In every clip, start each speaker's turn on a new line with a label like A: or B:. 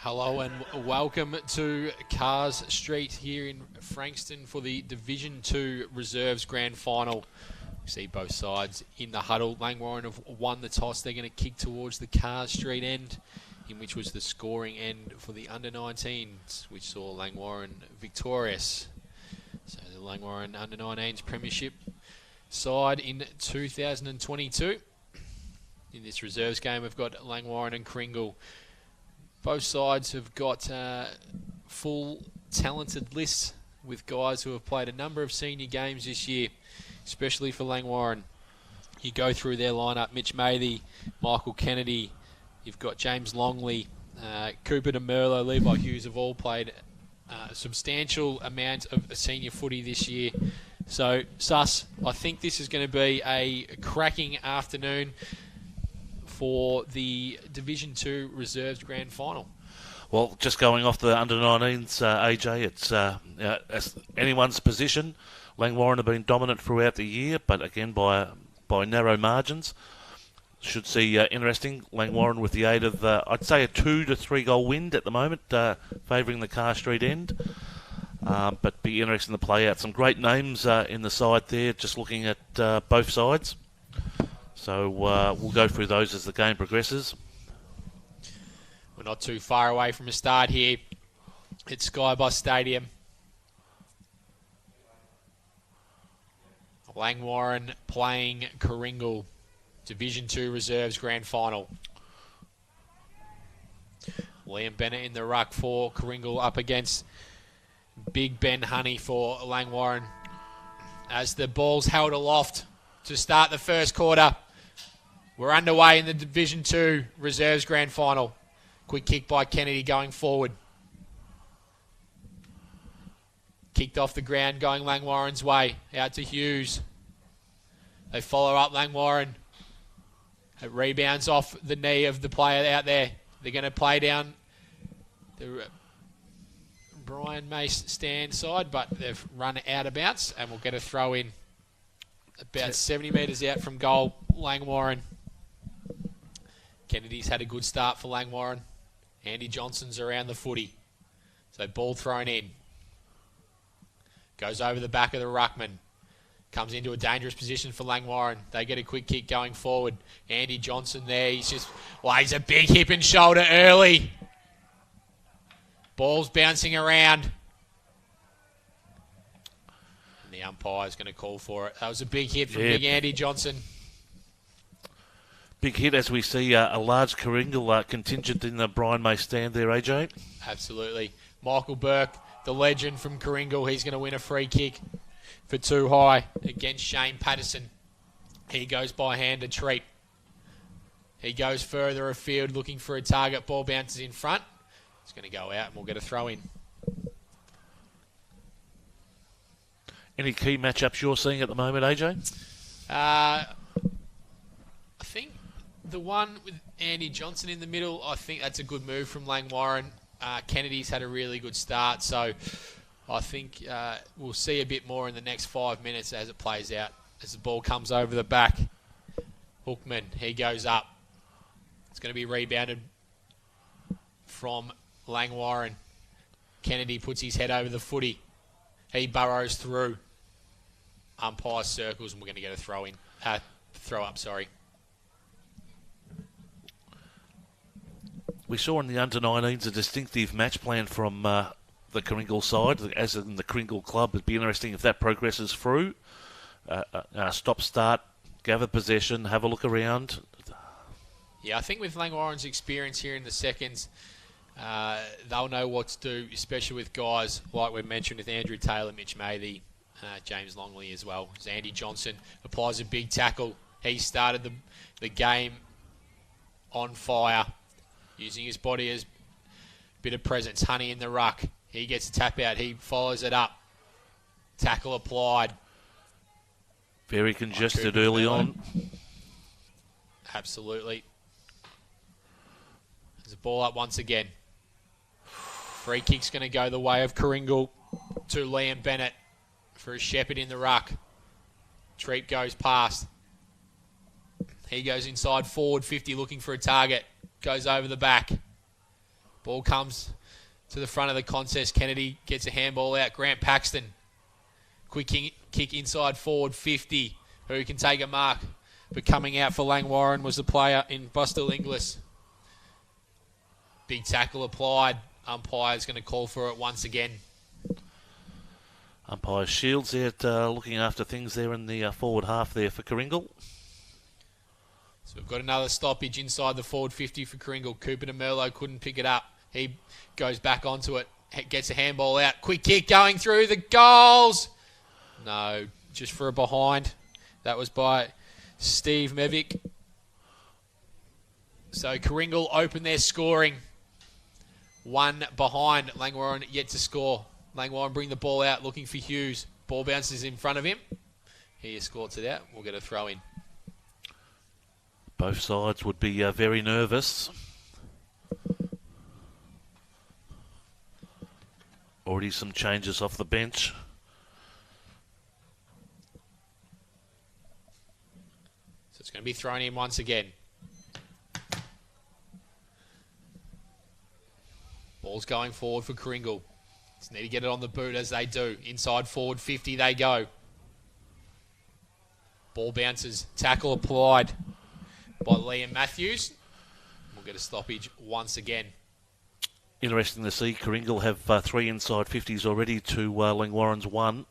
A: Hello and welcome to Cars Street here in Frankston for the Division 2 Reserves Grand Final. You see both sides in the huddle. Langwarrin have won the toss. They're going to kick towards the Cars Street end, in which was the scoring end for the under-19s, which saw Langwarrin victorious. So the Langwarrin under-19s premiership side in 2022. In this reserves game, we've got Langwarrin and Karingal. Both sides have got full talented lists with guys who have played a number of senior games this year, especially for Langwarrin. You go through their lineup: Mitch Mathy, Michael Kennedy, you've got James Longley, Cooper DeMerlo, Levi Hughes have all played a substantial amount of senior footy this year. So, Sus, I think this is going to be a cracking afternoon for the Division 2 Reserves Grand Final.
B: Well, just going off the under-19s, AJ, it's anyone's position. Langwarrin have been dominant throughout the year, but again by narrow margins. Should see interesting. Langwarrin with the aid of, I'd say, a 2 to 3 goal wind at the moment, favouring the Car Street end. But be interesting to play out. Some great names in the side there, just looking at both sides. So we'll go through those as the game progresses.
A: We're not too far away from a start here at Skybus Stadium. Langwarrin playing Karingal, Division 2 Reserves Grand Final. Liam Bennett in the ruck for Karingal, up against Big Ben Honey for Langwarrin. As the ball's held aloft to start the first quarter. We're underway in the Division 2 Reserves Grand Final. Quick kick by Kennedy going forward. Kicked off the ground, going Langwarrin's way. Out to Hughes. They follow up Langwarrin. It rebounds off the knee of the player out there. They're going to play down the Brian Mace stand side, but they've run out of bounds and we'll get a throw in about 70 metres out from goal, Langwarrin. Kennedy's had a good start for Langwarrin. Andy Johnson's around the footy. So ball thrown in. Goes over the back of the ruckman. Comes into a dangerous position for Langwarrin. They get a quick kick going forward. Andy Johnson there. He's a big hip and shoulder early. Ball's bouncing around. And the umpire's going to call for it. That was a big hit from Big Andy Johnson.
B: Big hit as we see a large Karingal contingent in the Brian May stand there, AJ.
A: Absolutely. Michael Burke, the legend from Karingal, he's going to win a free kick for too high against Shane Patterson. He goes by hand to Treat. He goes further afield looking for a target. Ball bounces in front. It's going to go out and we'll get a throw in.
B: Any key matchups you're seeing at the moment, AJ?
A: I think the one with Andy Johnson in the middle, I think that's a good move from Langwarrin. Kennedy's had a really good start, so I think we'll see a bit more in the next 5 minutes as it plays out. As the ball comes over the back, Hookman, he goes up. It's going to be rebounded from Langwarrin. Kennedy puts his head over the footy. He burrows through. Umpire circles, and we're going to get a throw in. Throw up, sorry.
B: We saw in the under-19s a distinctive match plan from the Karingal side, as in the Karingal club. It'd be interesting if that progresses through. Stop, start, gather possession, have a look around.
A: Yeah, I think with Langwarrin's experience here in the seconds, they'll know what to do, especially with guys like we mentioned with Andrew Taylor, Mitch Mathy, James Longley as well. As Andy Johnson applies a big tackle. He started the game on fire, using his body as a bit of presence. Honey in the ruck. He gets a tap out. He follows it up. Tackle applied.
B: Very congested early on.
A: Absolutely. There's a ball up once again. Free kick's going to go the way of Karingal to Liam Bennett for a Shepherd in the ruck. Treat goes past. He goes inside forward 50 looking for a target. Goes over the back. Ball comes to the front of the contest. Kennedy gets a handball out. Grant Paxton. Quick kick inside forward 50. Who can take a mark? But coming out for Langwarrin was the player in Bustle Inglis. Big tackle applied. Umpire's going to call for it once again.
B: Umpire Shields there looking after things there in the forward half there for Karingal.
A: So we've got another stoppage inside the forward 50 for Karingal. Cooper DeMerlo couldn't pick it up. He goes back onto it. Gets a handball out. Quick kick going through the goals. No, just for a behind. That was by Steve Mevick. So Karingal open their scoring. One behind. Langwarrin yet to score. Langwarrin bring the ball out looking for Hughes. Ball bounces in front of him. He escorts it out. We'll get a throw in.
B: Both sides would be very nervous. Already some changes off the bench.
A: So it's going to be thrown in once again. Ball's going forward for Karingal. Just need to get it on the boot as they do. Inside forward 50 they go. Ball bounces. Tackle applied by Liam Matthews. We'll get a stoppage once again.
B: Interesting to see Karingal have 3 inside 50s already to Langwarrin's 1.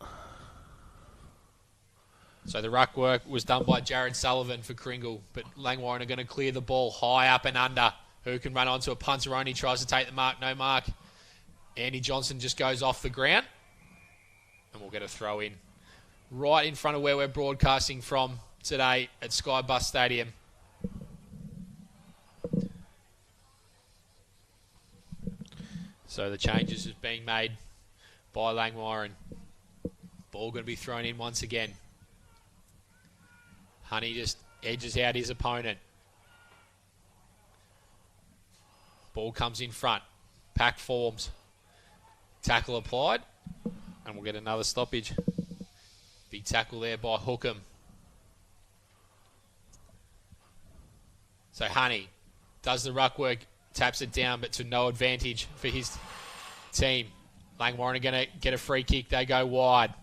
A: So the ruck work was done by Jared Sullivan for Karingal, but Langwarrin are going to clear the ball high up and under. Who can run onto a punter only, tries to take the mark, no mark. Andy Johnson just goes off the ground. And we'll get a throw in. Right in front of where we're broadcasting from today at Sky Bus Stadium. So the changes is being made by Langwarrin. Ball going to be thrown in once again. Honey just edges out his opponent. Ball comes in front. Pack forms. Tackle applied. And we'll get another stoppage. Big tackle there by Hookham. So Honey does the ruck work, taps it down, but to no advantage for his team. Langwarrin are going to get a free kick. They go wide.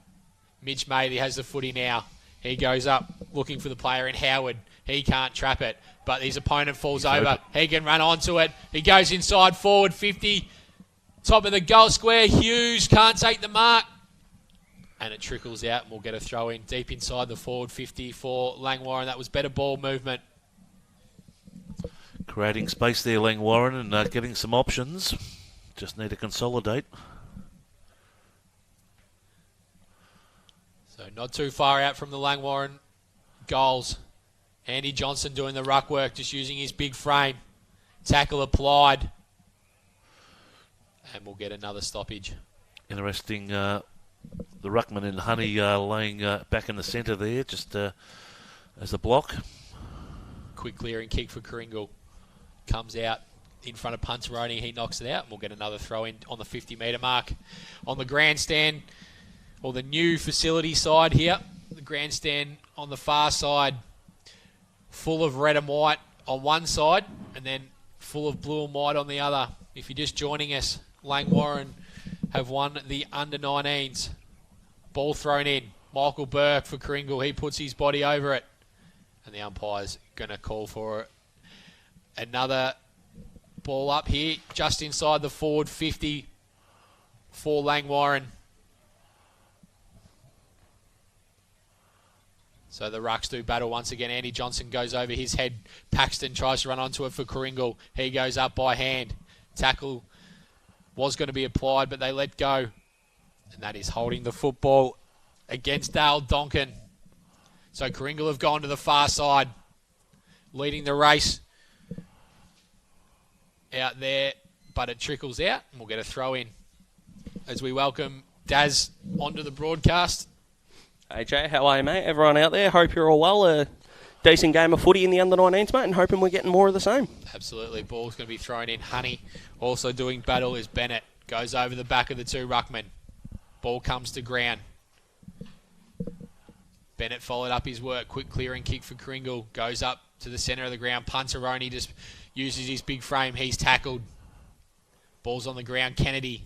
A: Mitch Matey has the footy now. He goes up looking for the player in Howard. He can't trap it, but his opponent falls over. He can run onto it. He goes inside forward 50. Top of the goal square. Hughes can't take the mark. And it trickles out and we'll get a throw in deep inside the forward 50 for Langwarrin. That was better ball movement.
B: Creating space there, Langwarrin, and getting some options. Just need to consolidate.
A: So not too far out from the Langwarrin goals. Andy Johnson doing the ruck work, just using his big frame. Tackle applied. And we'll get another stoppage.
B: Interesting, the ruckman and Honey laying back in the centre there, just as a block.
A: Quick clearing kick for Karingal. Comes out in front of Punteroni. He knocks it out. And we'll get another throw in on the 50-metre mark. On the grandstand, or the new facility side here. The grandstand on the far side, full of red and white on one side, and then full of blue and white on the other. If you're just joining us, Langwarrin have won the under-19s. Ball thrown in. Michael Burke for Karingal. He puts his body over it. And the umpire's going to call for another ball up here, just inside the forward 50 for Langwarrin. So the rucks do battle once again. Andy Johnson goes over his head. Paxton tries to run onto it for Karingal. He goes up by hand. Tackle was going to be applied, but they let go. And that is holding the football against Dale Donkin. So Karingal have gone to the far side, leading the race out there, but it trickles out, and we'll get a throw in as we welcome Daz onto the broadcast.
C: AJ, how are you, mate? Everyone out there, hope you're all well. A decent game of footy in the under-19s, mate, and hoping we're getting more of the same.
A: Absolutely. Ball's going to be thrown in. Honey also doing battle is Bennett. Goes over the back of the two ruckmen. Ball comes to ground. Bennett followed up his work. Quick clearing kick for Karingal. Goes up to the centre of the ground. Punteroni just uses his big frame. He's tackled Ball's on the ground. Kennedy.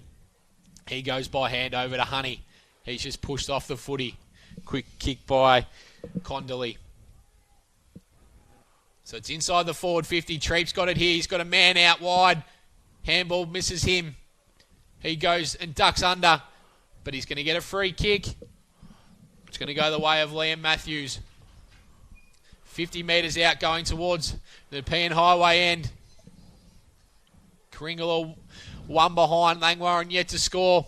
A: He goes by hand over to Honey. He's just pushed off the footy. Quick kick by Condolly. So it's inside the forward 50. Treep's got it here. He's got a man out wide. Handball misses him. He goes and ducks under. But he's going to get a free kick. It's going to go the way of Liam Matthews. 50 metres out going towards the Nepean Highway end. Karingal one behind. Langwarrin yet to score.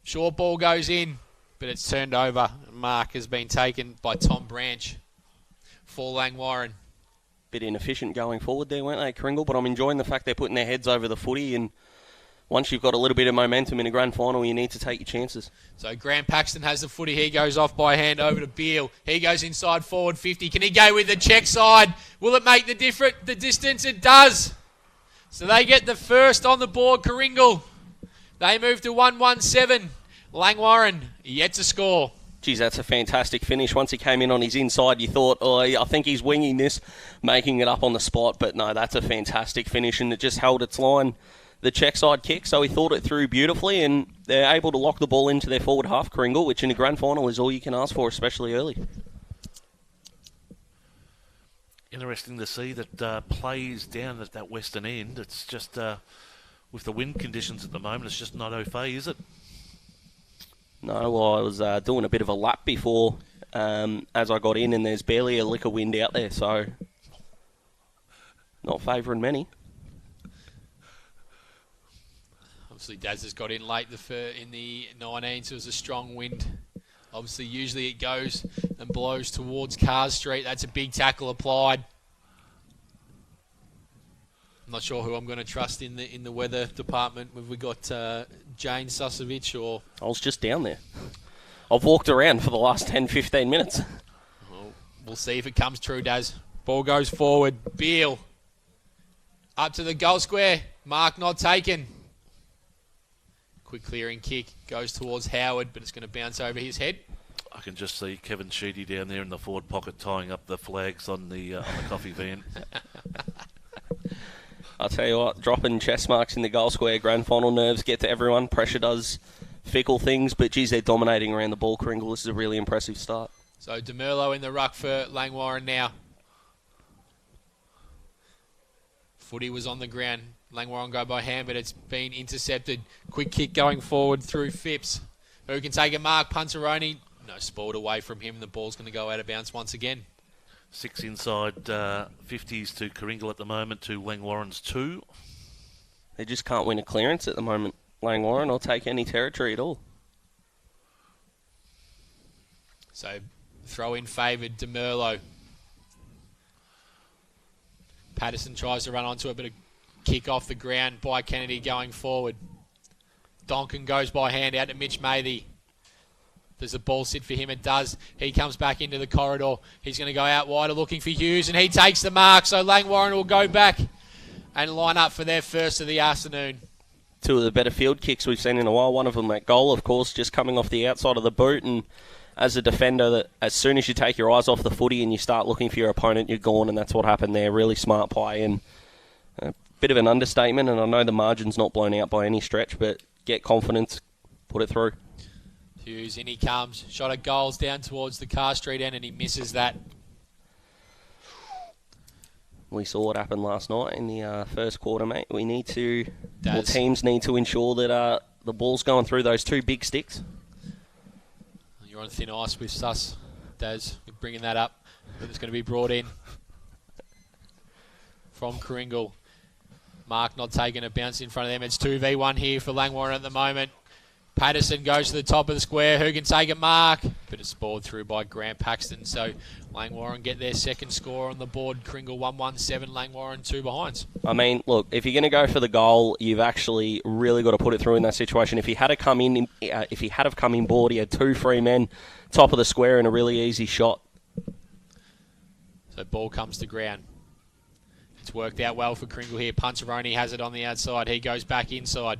A: Short ball goes in, but it's turned over. Mark has been taken by Tom Branch for Langwarrin.
C: Bit inefficient going forward there, weren't they, Karingal? But I'm enjoying the fact they're putting their heads over the footy, and once you've got a little bit of momentum in a grand final, you need to take your chances.
A: So Grant Paxton has the footy. He goes off by hand over to Beale. He goes inside forward 50. Can he go with the check side? Will it make the distance? It does. So they get the first on the board, Karingal. They move to 1-1-7. Langwarrin yet to score.
C: Geez, that's a fantastic finish. Once he came in on his inside, you thought, oh, I think he's winging this, making it up on the spot. But no, that's a fantastic finish, and it just held its line, the check side kick. So he thought it through beautifully, and they're able to lock the ball into their forward half, Karingal, which in a grand final is all you can ask for, especially early.
B: Interesting to see that plays down at that western end. It's just, with the wind conditions at the moment, it's just not au fait, is it?
C: No, well, I was doing a bit of a lap before as I got in, and there's barely a lick of wind out there, so not favouring many.
A: Obviously, Daz has got in late in the 19, so it was a strong wind. Obviously, usually it goes and blows towards Cars Street. That's a big tackle applied. I'm not sure who I'm going to trust in the weather department. Have we got Jane Susovich or...
C: I was just down there. I've walked around for the last 10-15 minutes.
A: Well, we'll see if it comes true, Daz. Ball goes forward. Beale. Up to the goal square. Mark not taken. Quick clearing kick. Goes towards Howard, but it's going to bounce over his head.
B: I can just see Kevin Sheedy down there in the forward pocket tying up the flags on the coffee van.
C: I'll tell you what, dropping chest marks in the goal square, grand final nerves get to everyone. Pressure does fickle things, but geez, they're dominating around the ball, Karingal. This is a really impressive start.
A: So DeMerlo in the ruck for Langwarrin now. Footy was on the ground. Langwarrin go by hand, but it's been intercepted. Quick kick going forward through Phipps. Who can take a mark? Punteroni. No, spoiled away from him. The ball's going to go out of bounds once again.
B: 6 inside 50s to Karingal at the moment, to Langwarrin's 2.
C: They just can't win a clearance at the moment, Langwarrin, or take any territory at all.
A: So, throw in favoured DeMerlo. Patterson tries to run onto it, but a kick off the ground by Kennedy going forward. Donkin goes by hand out to Mitch Mathy. Does the ball sit for him? It does. He comes back into the corridor. He's going to go out wider looking for Hughes, and he takes the mark. So Langwarrin will go back and line up for their first of the afternoon.
C: Two of the better field kicks we've seen in a while. One of them that goal, of course, just coming off the outside of the boot. And as a defender, that as soon as you take your eyes off the footy and you start looking for your opponent, you're gone. And that's what happened there. Really smart play and a bit of an understatement. And I know the margin's not blown out by any stretch, but get confidence, put it through.
A: Hughes, in he comes. Shot at goals down towards the Car Street end, and he misses that.
C: We saw what happened last night in the first quarter, mate. We need to...
A: Daz.
C: Well, teams need to ensure that the ball's going through those two big sticks.
A: You're on thin ice with Sus, Daz, bringing that up. But it's going to be brought in from Karingal. Mark not taking a bounce in front of them. It's 2v1 here for Langwarrin at the moment. Patterson goes to the top of the square. Who can take a mark? But it's balled through by Grant Paxton. So Langwarrin get their second score on the board. Karingal 1-1-7, Langwarrin 2 behinds.
C: I mean, look, if you're going to go for the goal, you've actually really got to put it through in that situation. If he had come in board, he had 2 free men, top of the square, and a really easy shot.
A: So ball comes to ground. It's worked out well for Karingal here. Punteroni has it on the outside. He goes back inside.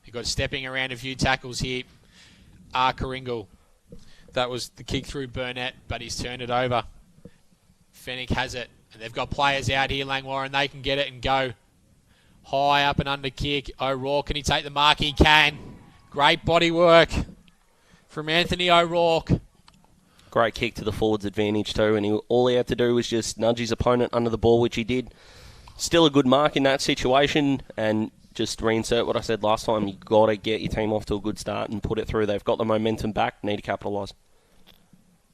A: He got stepping around a few tackles here. Karingal. That was the kick through Burnett, but he's turned it over. Fennick has it, and they've got players out here, Langwarrin. They can get it and go. High up and under kick. O'Rourke, can he take the mark? He can. Great body work from Anthony O'Rourke.
C: Great kick to the forward's advantage too, and all he had to do was just nudge his opponent under the ball, which he did. Still a good mark in that situation, and just reinsert what I said last time. You've got to get your team off to a good start and put it through. They've got the momentum back, need to capitalise.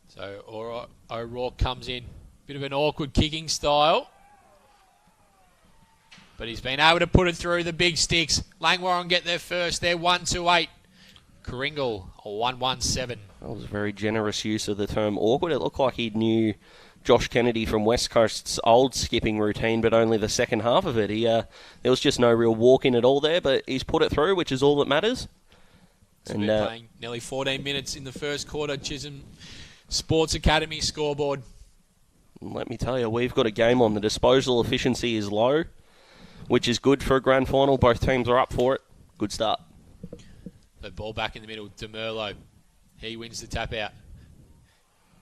A: So O'Rourke comes in. Bit of an awkward kicking style. But he's been able to put it through the big sticks. Langwarrin get there first. They're 1-2-8. Karingal, a 1-1-7.
C: That was a very generous use of the term awkward. It looked like he knew Josh Kennedy from West Coast's old skipping routine, but only the second half of it. There was just no real walk in at all there, but he's put it through, which is all that matters.
A: So we're playing nearly 14 minutes in the first quarter. Chisholm Sports Academy scoreboard.
C: Let me tell you, we've got a game on. The disposal efficiency is low, which is good for a grand final. Both teams are up for it. Good start.
A: The ball back in the middle, DeMerlo. He wins the tap out.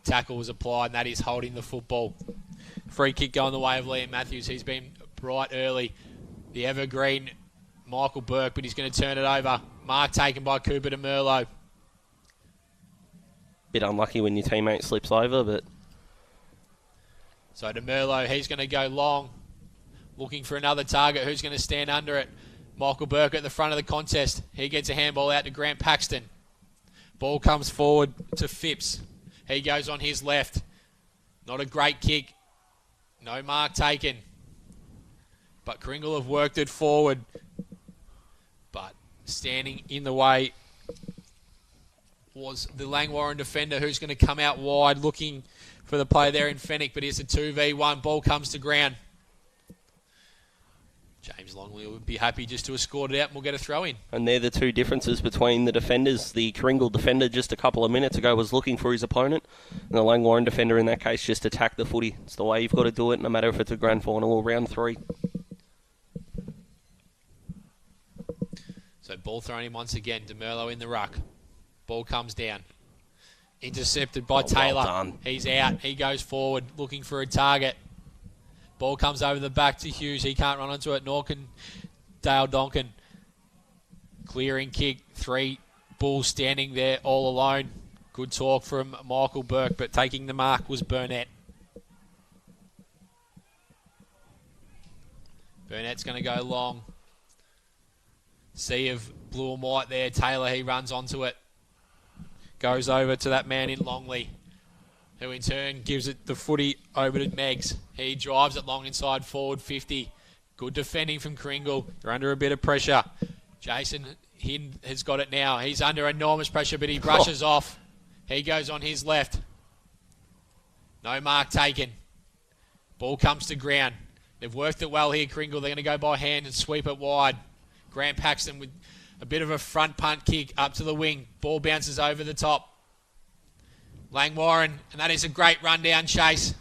A: Tackle was applied, and that is holding the football. Free kick going the way of Liam Matthews. He's been bright early. The evergreen Michael Burke, but he's going to turn it over. Mark taken by Cooper DeMerlo.
C: Bit unlucky when your teammate slips over, but...
A: So DeMerlo, he's going to go long. Looking for another target. Who's going to stand under it? Michael Burke at the front of the contest. He gets a handball out to Grant Paxton. Ball comes forward to Phipps. He goes on his left. Not a great kick. No mark taken. But Karingal have worked it forward. But standing in the way was the Langwarrin defender, who's going to come out wide looking for the play there in Fenwick. But it's a 2v1. Ball comes to ground. James Longley would be happy just to have scored it out and we'll get a throw in.
C: And they're the two differences between the defenders. The Karingal defender just a couple of minutes ago was looking for his opponent, and the Langwarrin defender in that case just attacked the footy. It's the way you've got to do it, no matter if it's a grand final or round 3.
A: So ball thrown in once again. DeMerlo in the ruck. Ball comes down. Intercepted by Taylor.
C: Well done.
A: He's out. He goes forward looking for a target. Ball comes over the back to Hughes. He can't run onto it. Nor can Dale Donkin. Clearing kick. 3 Bulls standing there all alone. Good talk from Michael Burke, but taking the mark was Burnett. Burnett's going to go long. Sea of blue and white there. Taylor, he runs onto it. Goes over to that man in Longley, who in turn gives it the footy over to Meggs. He drives it long inside forward 50. Good defending from Karingal. They're under a bit of pressure. Jason Hind has got it now. He's under enormous pressure, but he brushes off. He goes on his left. No mark taken. Ball comes to ground. They've worked it well here, Karingal. They're going to go by hand and sweep it wide. Grant Paxton with a bit of a front punt kick up to the wing. Ball bounces over the top. Langwarrin, and that is a great rundown chase.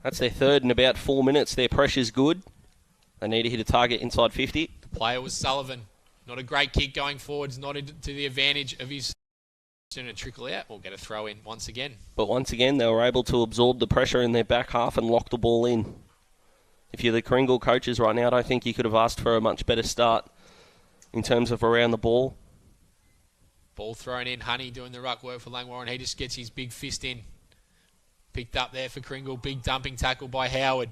C: That's their third in about 4 minutes. Their pressure's good. They need to hit a target inside 50.
A: The player was Sullivan. Not a great kick going forwards, not to the advantage of his... Soon to trickle out. We'll get a throw in once again.
C: But once again, they were able to absorb the pressure in their back half and lock the ball in. If you're the Karingal coaches right now, I don't think you could have asked for a much better start in terms of around the ball.
A: Ball thrown in. Honey doing the ruck work for Langwarrin. He just gets his big fist in. Picked up there for Karingal. Big dumping tackle by Howard.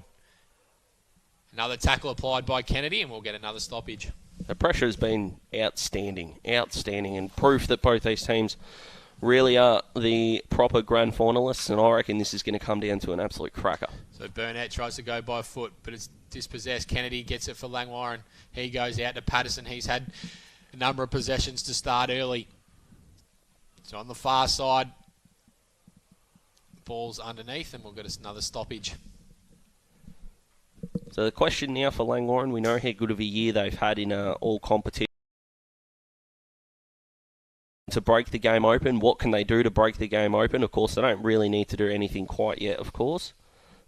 A: Another tackle applied by Kennedy, and we'll get another stoppage.
C: The pressure has been outstanding, and proof that both these teams really are the proper grand finalists, and I reckon this is going to come down to an absolute cracker.
A: So Burnett tries to go by foot, but it's dispossessed. Kennedy gets it for Langwarrin. He goes out to Patterson. He's had a number of possessions to start early. So on the far side, ball's underneath, and we'll get us another stoppage.
C: So the question now for Langwarrin, we know how good of a year they've had in all competition. To break the game open, what can they do to break the game open? Of course, they don't really need to do anything quite yet, of course.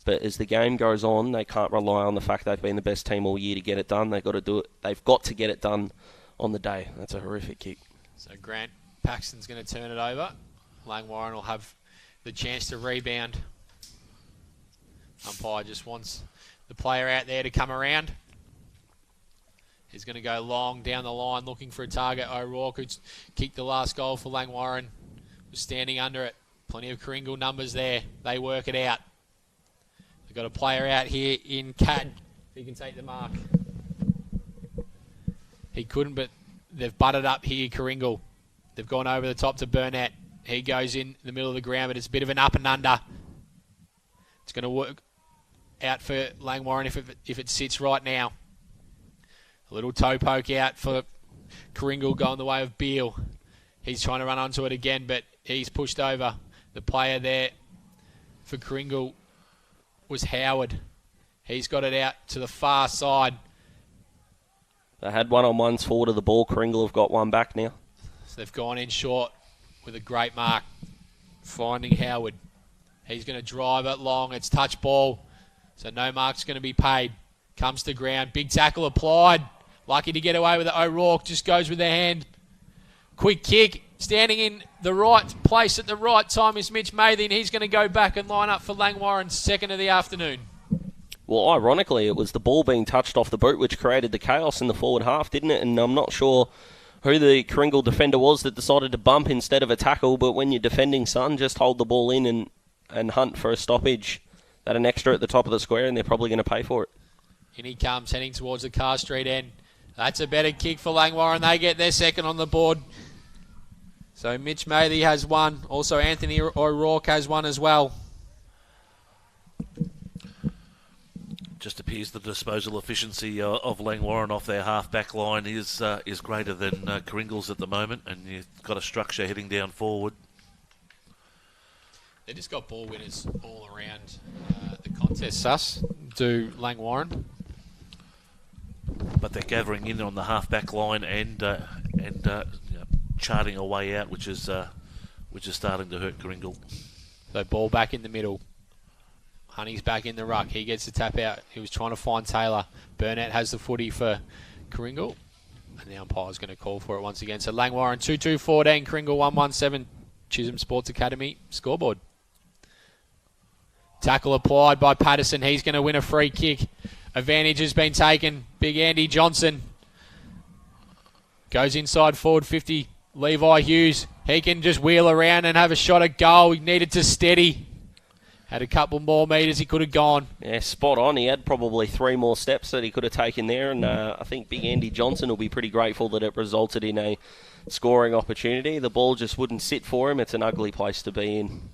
C: But as the game goes on, they can't rely on the fact they've been the best team all year to get it done. They've got to do it. They've got to get it done on the day. That's a horrific kick.
A: So Grant Paxton's going to turn it over. Langwarrin will have the chance to rebound. Umpire just wants the player out there to come around. He's going to go long down the line looking for a target. O'Rourke, who's kicked the last goal for Langwarrin, was standing under it. Plenty of Karingal numbers there. They work it out. They've got a player out here in Cad. He can take the mark. He couldn't, but they've butted up here, Karingal. They've gone over the top to Burnett. He goes in the middle of the ground, but it's a bit of an up and under. It's going to work out for Langwarrin if it sits right now. A little toe poke out for Karingal going the way of Beale. He's trying to run onto it again, but he's pushed over. The player there for Karingal was Howard. He's got it out to the far side.
C: They had one-on-ones forward of the ball. Karingal have got one back now.
A: So they've gone in short with a great mark. Finding Howard. He's going to drive it long. It's touch ball. So no mark's going to be paid. Comes to ground. Big tackle applied. Lucky to get away with it. O'Rourke just goes with the hand. Quick kick. Standing in the right place at the right time is Mitch Mathin. He's going to go back and line up for Langwarrin's second of the afternoon.
C: Well, ironically, it was the ball being touched off the boot which created the chaos in the forward half, didn't it? And I'm not sure who the Karingal defender was that decided to bump instead of a tackle, but when you're defending son, just hold the ball in and hunt for a stoppage. That an extra at the top of the square, and they're probably going to pay for it.
A: In he comes, heading towards the Carr Street end. That's a better kick for Langwarrin. They get their second on the board. So Mitch Mathy has one. Also Anthony O'Rourke has one as well.
B: Just appears the disposal efficiency of Langwarrin off their half-back line is greater than Karingal's at the moment, and you've got a structure heading down forward.
A: They just got ball winners all around the contest, Sus, do Langwarrin.
B: But they're gathering in on the half-back line and charting a way out, which is starting to hurt Karingal.
A: So ball back in the middle. Honey's back in the ruck. He gets the tap out. He was trying to find Taylor. Burnett has the footy for Karingal. And the umpire's going to call for it once again. So Langwarrin 2-2-14, Karingal 1-1-7. Chisholm Sports Academy scoreboard. Tackle applied by Patterson. He's going to win a free kick. Advantage has been taken. Big Andy Johnson goes inside forward 50. Levi Hughes. He can just wheel around and have a shot at goal. He needed to steady. Had a couple more metres he could have gone.
C: Yeah, spot on. He had probably 3 more steps that he could have taken there, and I think Big Andy Johnson will be pretty grateful that it resulted in a scoring opportunity. The ball just wouldn't sit for him. It's an ugly place to be in.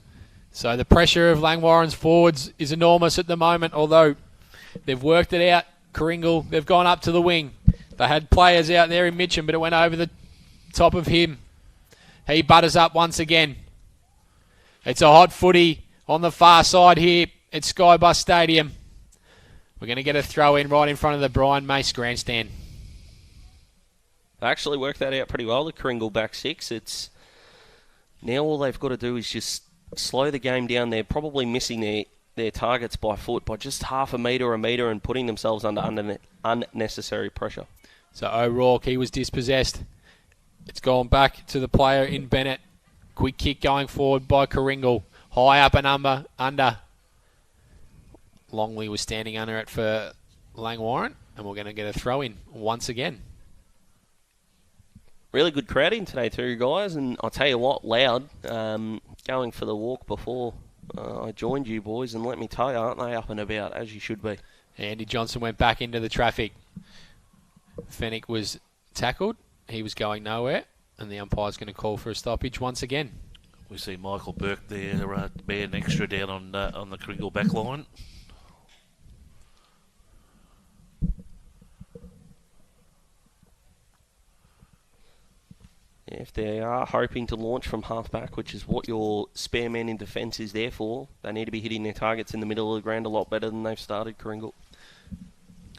A: So the pressure of Langwarrin's forwards is enormous at the moment, although they've worked it out. Karingal, they've gone up to the wing. They had players out there in Mitcham, but it went over the top of him. He butters up once again. It's a hot footy on the far side here at Skybus Stadium. We're going to get a throw in right in front of the Brian Mace grandstand.
C: They actually worked that out pretty well, the Karingal back 6. It's now all they've got to do is just slow the game down. They're probably missing their targets by foot by just half a metre and putting themselves under unnecessary pressure.
A: So O'Rourke, he was dispossessed. It's gone back to the player in Bennett. Quick kick going forward by Karingal. High up and under. Longley was standing under it for Langwarrin, and we're going to get a throw in once again.
C: Really good crowding today too, guys, and I'll tell you what, loud. Going for the walk before I joined you boys, and let me tell you, aren't they up and about, as you should be.
A: Andy Johnson went back into the traffic. Fennick was tackled. He was going nowhere, and the umpire's going to call for a stoppage once again.
B: We see Michael Burke there, being extra down on the Karingal back line.
C: Yeah, if they are hoping to launch from half-back, which is what your spare man in defence is there for, they need to be hitting their targets in the middle of the ground a lot better than they've started, Karingal.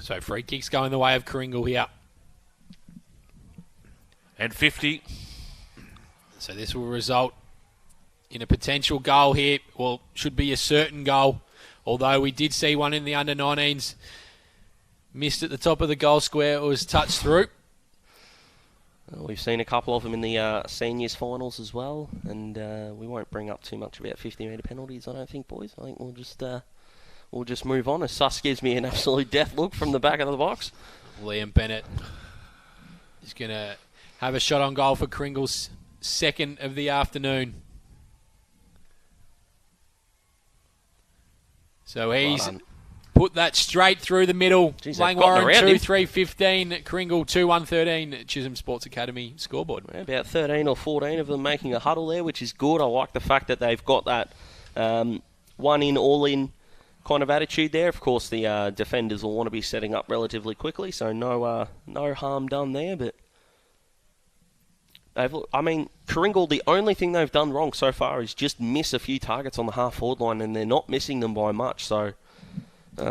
A: So free kicks going the way of Karingal here.
B: And 50.
A: So this will result in a potential goal here. Well, should be a certain goal. Although we did see one in the under-19s. Missed at the top of the goal square. It was touched through.
C: We've seen a couple of them in the seniors finals as well. And we won't bring up too much about 50-metre penalties, I don't think, boys. I think we'll just move on as Sus gives me an absolute death look from the back of the box.
A: Liam Bennett He's going to have a shot on goal for Karingle's second of the afternoon. So he's put that straight through the middle.
C: Jeez,
A: Langwarrin 2-3-15, Karingal 2-1-13, Chisholm Sports Academy scoreboard.
C: About 13 or 14 of them making a huddle there, which is good. I like the fact that they've got that one in, all in kind of attitude there. Of course, the defenders will want to be setting up relatively quickly, so no harm done there. But Karingal, the only thing they've done wrong so far is just miss a few targets on the half-forward line, and they're not missing them by much. So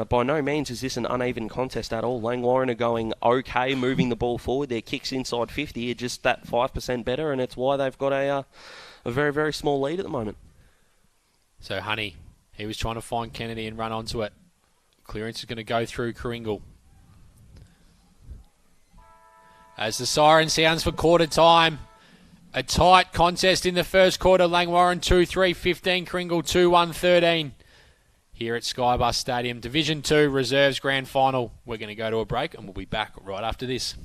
C: by no means is this an uneven contest at all. Langwarrin are going okay, moving the ball forward. Their kicks inside 50 are just that 5% better, and it's why they've got a very, very small lead at the moment.
A: So Honey, he was trying to find Kennedy and run onto it. Clearance is going to go through Karingal. As the siren sounds for quarter time. A tight contest in the first quarter. Langwarrin 2-3-15, Karingal 2-1-13. Here at Skybus Stadium, Division 2 Reserves Grand Final. We're going to go to a break and we'll be back right after this.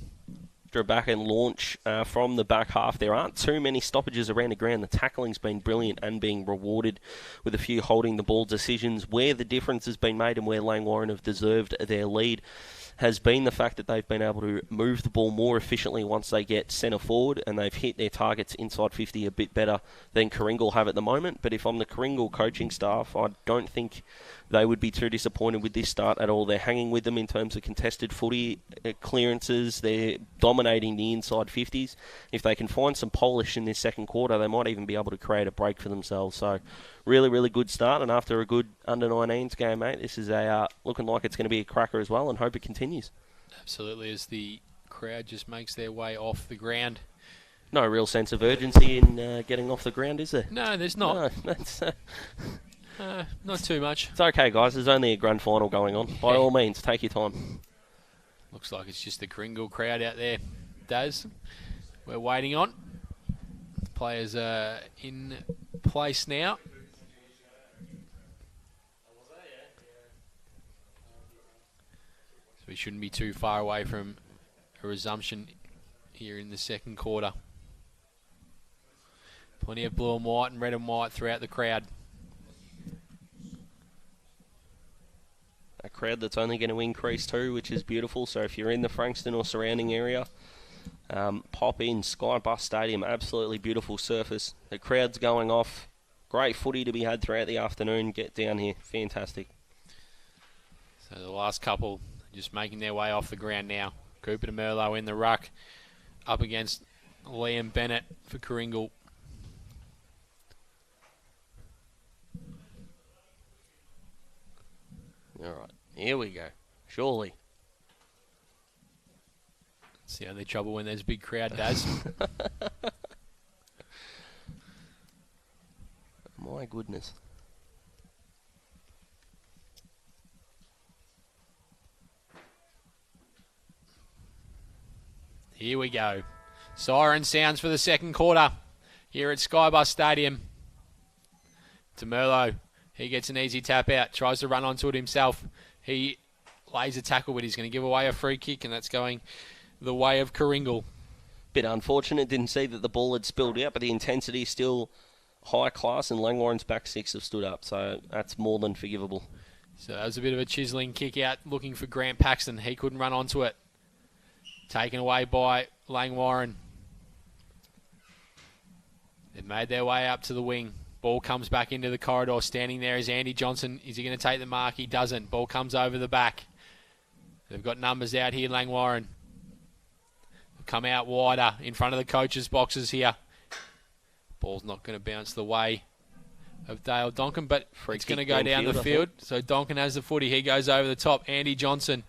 C: After a back and launch from the back half, there aren't too many stoppages around the ground. The tackling's been brilliant and being rewarded with a few holding the ball decisions. Where the difference has been made and where Langwarrin have deserved their lead has been the fact that they've been able to move the ball more efficiently once they get centre forward, and they've hit their targets inside 50 a bit better than Karingal have at the moment. But if I'm the Karingal coaching staff, I don't think they would be too disappointed with this start at all. They're hanging with them in terms of contested footy clearances. They're dominating the inside 50s. If they can find some polish in this second quarter, they might even be able to create a break for themselves. So really, really good start. And after a good under-19s game, mate, this is looking like it's going to be a cracker as well, and hope it continues.
A: Absolutely, as the crowd just makes their way off the ground.
C: No real sense of urgency in getting off the ground, is there?
A: No, there's not.
C: No, that's...
A: Not too much.
C: It's okay, guys. There's only a grand final going on. By all means, take your time.
A: Looks like it's just the Karingal crowd out there, Daz. We're waiting on. The players are in place now. So we shouldn't be too far away from a resumption here in the second quarter. Plenty of blue and white and red and white throughout the crowd. A
C: crowd that's only going to increase too, which is beautiful. So if you're in the Frankston or surrounding area, pop in. Skybus Stadium, absolutely beautiful surface. The crowd's going off. Great footy to be had throughout the afternoon. Get down here. Fantastic.
A: So the last couple just making their way off the ground now. Cooper de Merlot in the ruck up against Liam Bennett for Karingal.
C: All right, here we go. Surely.
A: It's the only trouble when there's a big crowd, Daz.
C: My goodness.
A: Here we go. Siren sounds for the second quarter here at Skybus Stadium. DeMerlo. He gets an easy tap out, tries to run onto it himself. He lays a tackle, but he's going to give away a free kick, and that's going the way of Karingal.
C: Bit unfortunate, didn't see that the ball had spilled out, but the intensity is still high class, and Langwarrin's back six have stood up, so that's more than forgivable.
A: So that was a bit of a chiselling kick out, looking for Grant Paxton. He couldn't run onto it. Taken away by Langwarrin. They've made their way up to the wing. Ball comes back into the corridor. Standing there is Andy Johnson. Is he going to take the mark? He doesn't. Ball comes over the back. They've got numbers out here, Langwarrin. Come out wider in front of the coaches' boxes here. Ball's not going to bounce the way of Dale Donkin, but it's going to go down the field. So Donkin has the footy. He goes over the top. Andy Johnson.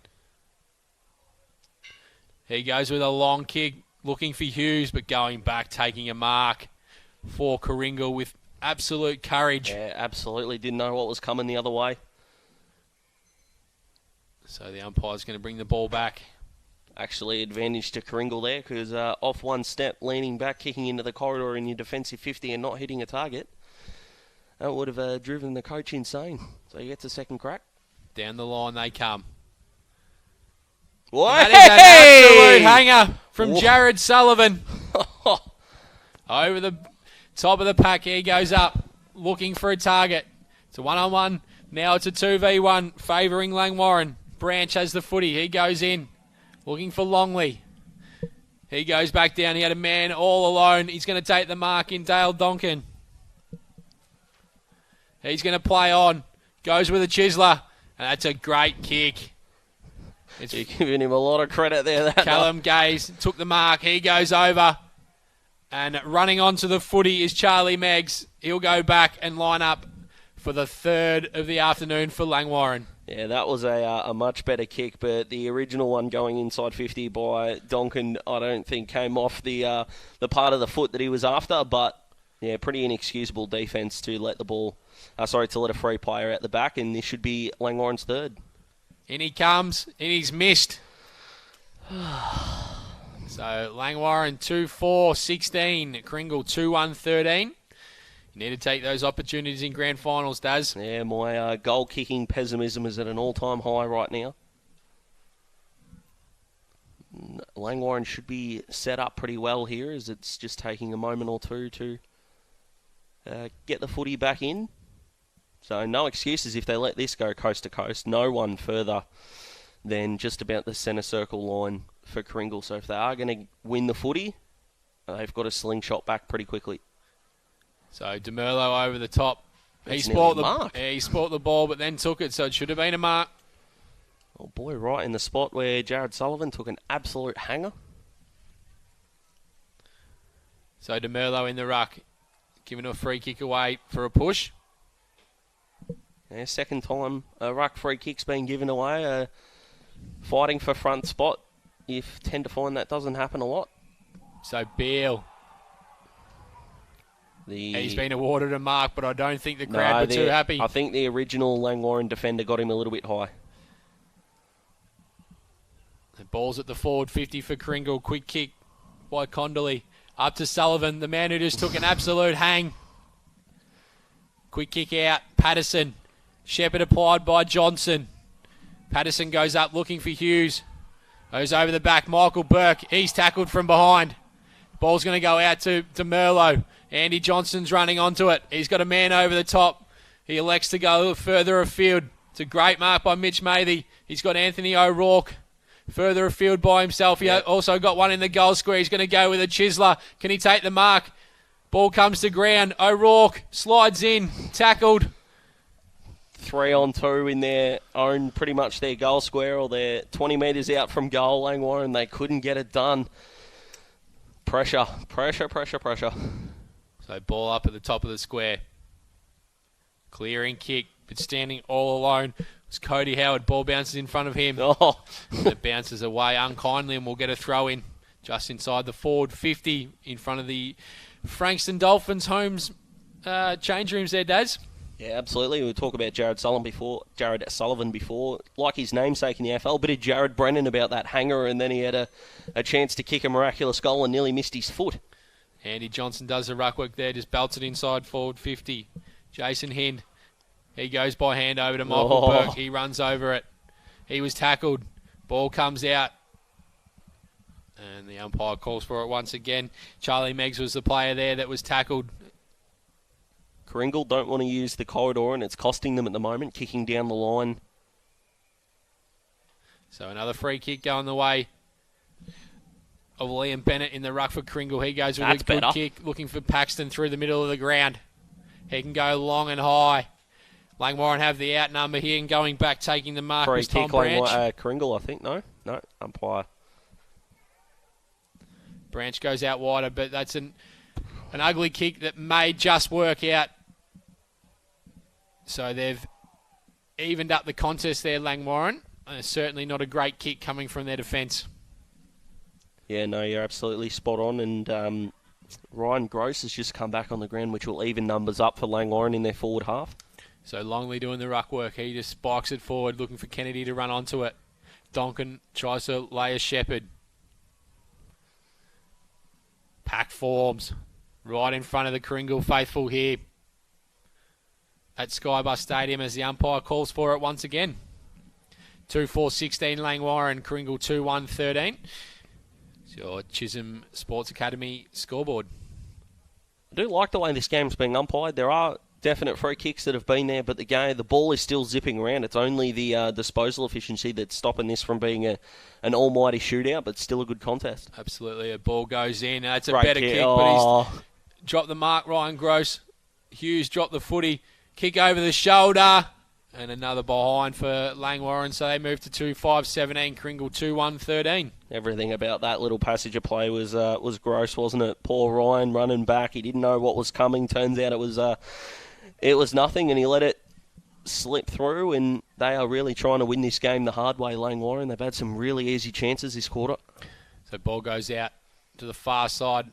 A: He goes with a long kick, looking for Hughes, but going back, taking a mark for Karingal with absolute courage.
C: Yeah, absolutely. Didn't know what was coming the other way.
A: So the umpire's going to bring the ball back.
C: Actually, advantage to Karingal there, because off one step, leaning back, kicking into the corridor in your defensive 50 and not hitting a target. That would have driven the coach insane. So he gets a second crack.
A: Down the line they come. That is an absolute hanger from Jared Sullivan. Over the top of the pack, he goes up, looking for a target. It's a one-on-one. Now it's a 2v1, favouring Langwarrin. Branch has the footy. He goes in, looking for Longley. He goes back down. He had a man all alone. He's going to take the mark in Dale Donkin. He's going to play on. Goes with a chiseler. And that's a great kick.
C: You're giving him a lot of credit there.
A: Callum Gaze took the mark. He goes over. And running onto the footy is Charlie Meggs. He'll go back and line up for the third of the afternoon for Langwarrin.
C: Yeah, that was a much better kick, but the original one going inside 50 by Donkin, I don't think came off the part of the foot that he was after. But yeah, pretty inexcusable defence to let the ball, to let a free player out the back, and this should be Langwarrin's third.
A: In he comes, and he's missed. So Langwarrin 2-4-16, Karingal 2-1-13. You need to take those opportunities in grand finals, Daz.
C: Yeah, my goal-kicking pessimism is at an all-time high right now. Langwarrin should be set up pretty well here, as it's just taking a moment or two to get the footy back in. So no excuses if they let this go coast to coast. No one further than just about the centre circle line for Karingal. So if they are going to win the footy, they've got a slingshot back pretty quickly.
A: So DeMerlo over the top. He sport the ball, but then took it, so it should have been a mark.
C: Oh boy, right in the spot where Jared Sullivan took an absolute hanger.
A: So DeMerlo in the ruck, giving a free kick away for a push.
C: Yeah, second time a ruck free kick's been given away. Fighting for front spot. You tend to find that doesn't happen a lot.
A: So Beale. He's been awarded a mark, but I don't think the crowd were too happy.
C: I think the original Langwarrin defender got him a little bit high.
A: The ball's at the forward 50 for Karingal. Quick kick by Condolly. Up to Sullivan, the man who just took an absolute hang. Quick kick out. Patterson. Shepherd applied by Johnson. Patterson goes up looking for Hughes. Goes over the back. Michael Burke. He's tackled from behind. Ball's going to go out to Merlo. Andy Johnson's running onto it. He's got a man over the top. He elects to go further afield. It's a great mark by Mitch Mathy. He's got Anthony O'Rourke further afield by himself. He also got one in the goal square. He's going to go with a chiseler. Can he take the mark? Ball comes to ground. O'Rourke slides in. Tackled.
C: 3-on-2 in their own, pretty much their goal square, or they're 20 metres out from goal, Langwarrin. They couldn't get it done. Pressure.
A: So ball up at the top of the square. Clearing kick, but standing all alone. It's Cody Howard. Ball bounces in front of him. It bounces away unkindly and will get a throw in just inside the forward 50 in front of the Frankston Dolphins homes change rooms there, Daz.
C: Yeah, absolutely. We'll talk about Jared Sullivan before. Like his namesake in the AFL, bit of Jared Brennan about that hanger, and then he had a chance to kick a miraculous goal and nearly missed his foot.
A: Andy Johnson does the ruck work there, just belts it inside forward 50. Jason Hind, he goes by hand over to Michael Burke. He runs over it. He was tackled. Ball comes out. And the umpire calls for it once again. Charlie Meggs was the player there that was tackled.
C: Karingal don't want to use the corridor, and it's costing them at the moment, kicking down the line.
A: So another free kick going the way of Liam Bennett in the ruck for Karingal. He goes with a good kick, looking for Paxton through the middle of the ground. He can go long and high. Langwarrin have the out number here, and going back, taking the mark was Tom Branch.
C: Karingal, I think. No, umpire.
A: Branch goes out wider, but that's an ugly kick that may just work out. So they've evened up the contest there, Langwarrin. Certainly not a great kick coming from their defence.
C: Yeah, no, you're absolutely spot on. And Ryan Gross has just come back on the ground, which will even numbers up for Langwarrin in their forward half.
A: So Longley doing the ruck work. He just spikes it forward, looking for Kennedy to run onto it. Donkin tries to lay a Shepherd. Pack forms right in front of the Karingal faithful here at Skybus Stadium as the umpire calls for it once again. 2-4-16 Langwarrin, Karingal 2-1-13. It's your Chisholm Sports Academy scoreboard.
C: I do like the way this game's being umpired. There are definite free kicks that have been there, but the ball is still zipping around. It's only the disposal efficiency that's stopping this from being an almighty shootout, but still a good contest.
A: Absolutely. A ball goes in. It's a
C: Great
A: better
C: kick.
A: kick, but he's dropped the mark. Ryan Gross. Hughes dropped the footy. Kick over the shoulder. And another behind for Langwarrin. So they move to 2-5-17. Karingal 2-1-13.
C: Everything about that little passage of play was gross, wasn't it? Poor Ryan running back. He didn't know what was coming. Turns out it was nothing, and he let it slip through. And they are really trying to win this game the hard way, Langwarrin. They've had some really easy chances this quarter.
A: So ball goes out to the far side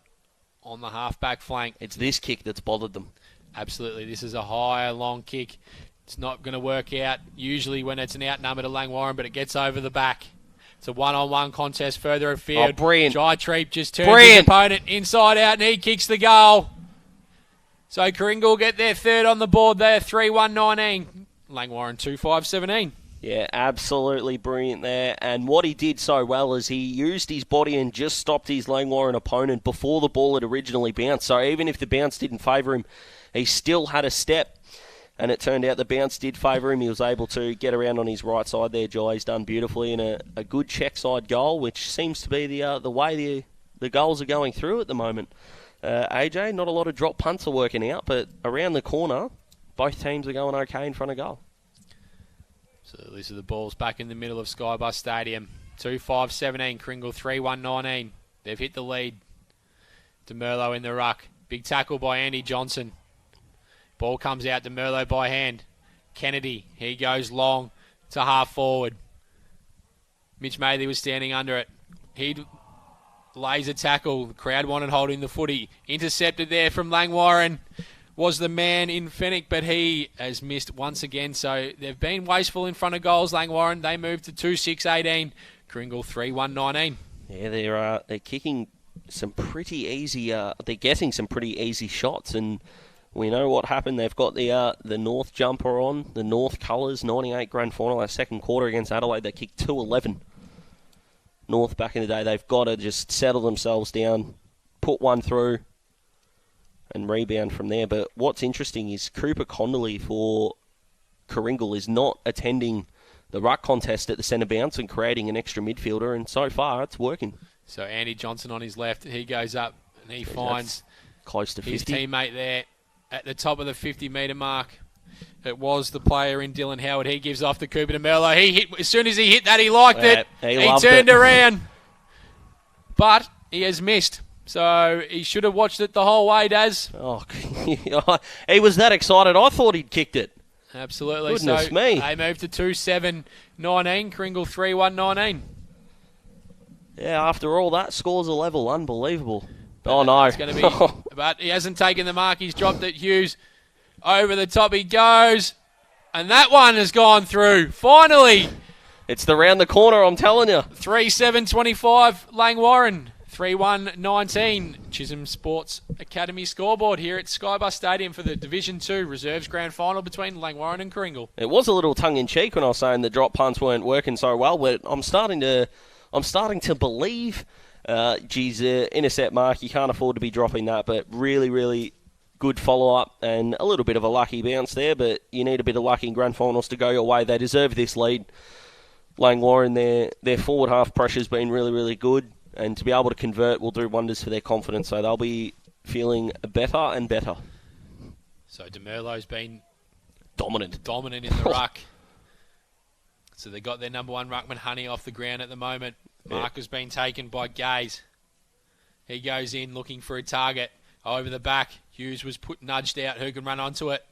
A: on the half-back flank.
C: It's this kick that's bothered them.
A: Absolutely. This is a high, long kick. It's not going to work out usually when it's an outnumber to Langwarrin, but it gets over the back. It's a one-on-one contest further afield.
C: Oh, brilliant.
A: Jai Treep just turns his opponent inside out, and he kicks the goal. So Karingal get their third on the board there, 3-1-19. Langwarrin 2-5-17.
C: Yeah, absolutely brilliant there. And what he did so well is he used his body and just stopped his Langwarrin opponent before the ball had originally bounced. So even if the bounce didn't favour him, he still had a step. And it turned out the bounce did favour him. He was able to get around on his right side there. Jai's done beautifully in a good check side goal, which seems to be the way the goals are going through at the moment. AJ, not a lot of drop punts are working out, but around the corner, both teams are going okay in front of goal.
A: So these are the balls back in the middle of Skybus Stadium. 2-5-17, Karingal 3-1-19. They've hit the lead. DeMerlo in the ruck. Big tackle by Andy Johnson. Ball comes out to Merlo by hand. Kennedy, he goes long to half forward. Mitch Mathy was standing under it. He lays a tackle. The crowd wanted holding the footy. Intercepted there from Langwarrin. Was the man in Fenwick, but he has missed once again. So they've been wasteful in front of goals, Langwarrin. They move to 2-6-18. Karingal 3-1-19.
C: Yeah, they're kicking some pretty easy. They're getting some pretty easy shots, and we know what happened. They've got the North jumper on, the North colours, 98 grand final, that second quarter against Adelaide. They kicked 2-11. North back in the day, they've got to just settle themselves down, put one through, and rebound from there. But what's interesting is Cooper Conley for Karingal is not attending the ruck contest at the centre bounce and creating an extra midfielder, and so far it's working.
A: So Andy Johnson on his left, he goes up and he finds
C: close to 50.
A: His teammate there at the top of the 50-metre mark. It was the player in Dylan Howard. He gives off to Cooper DeMerlo. He hit, as soon as he hit that, he liked it. He turned around. But he has missed. So he should have watched it the whole way, Daz.
C: Oh, he was that excited. I thought he'd kicked it.
A: Absolutely.
C: Goodness me.
A: They moved to 2-7-19. Karingal 3-1-19.
C: Yeah, after all that, scores a level. Unbelievable. Oh, no.
A: It's going to be, but he hasn't taken the mark. He's dropped it. Hughes over the top he goes. And that one has gone through. Finally.
C: It's the round the corner, I'm telling you.
A: 3-7-25 Langwarrin. 3-1-19 Chisholm Sports Academy scoreboard here at Skybus Stadium for the Division 2 Reserves Grand Final between Langwarrin and Karingal.
C: It was a little tongue-in-cheek when I was saying the drop punts weren't working so well, but I'm starting to believe, intercept mark, you can't afford to be dropping that, but really, really good follow-up and a little bit of a lucky bounce there, but you need a bit of luck in grand finals to go your way. They deserve this lead. Langwarrin, their forward half pressure's been really, really good, and to be able to convert will do wonders for their confidence, so they'll be feeling better and better.
A: So DeMerlo's been
C: dominant
A: in the ruck. So they got their number one ruckman, Honey, off the ground at the moment. Mark has been taken by Gaze. He goes in looking for a target. Over the back, Hughes was nudged out. Who can run onto it?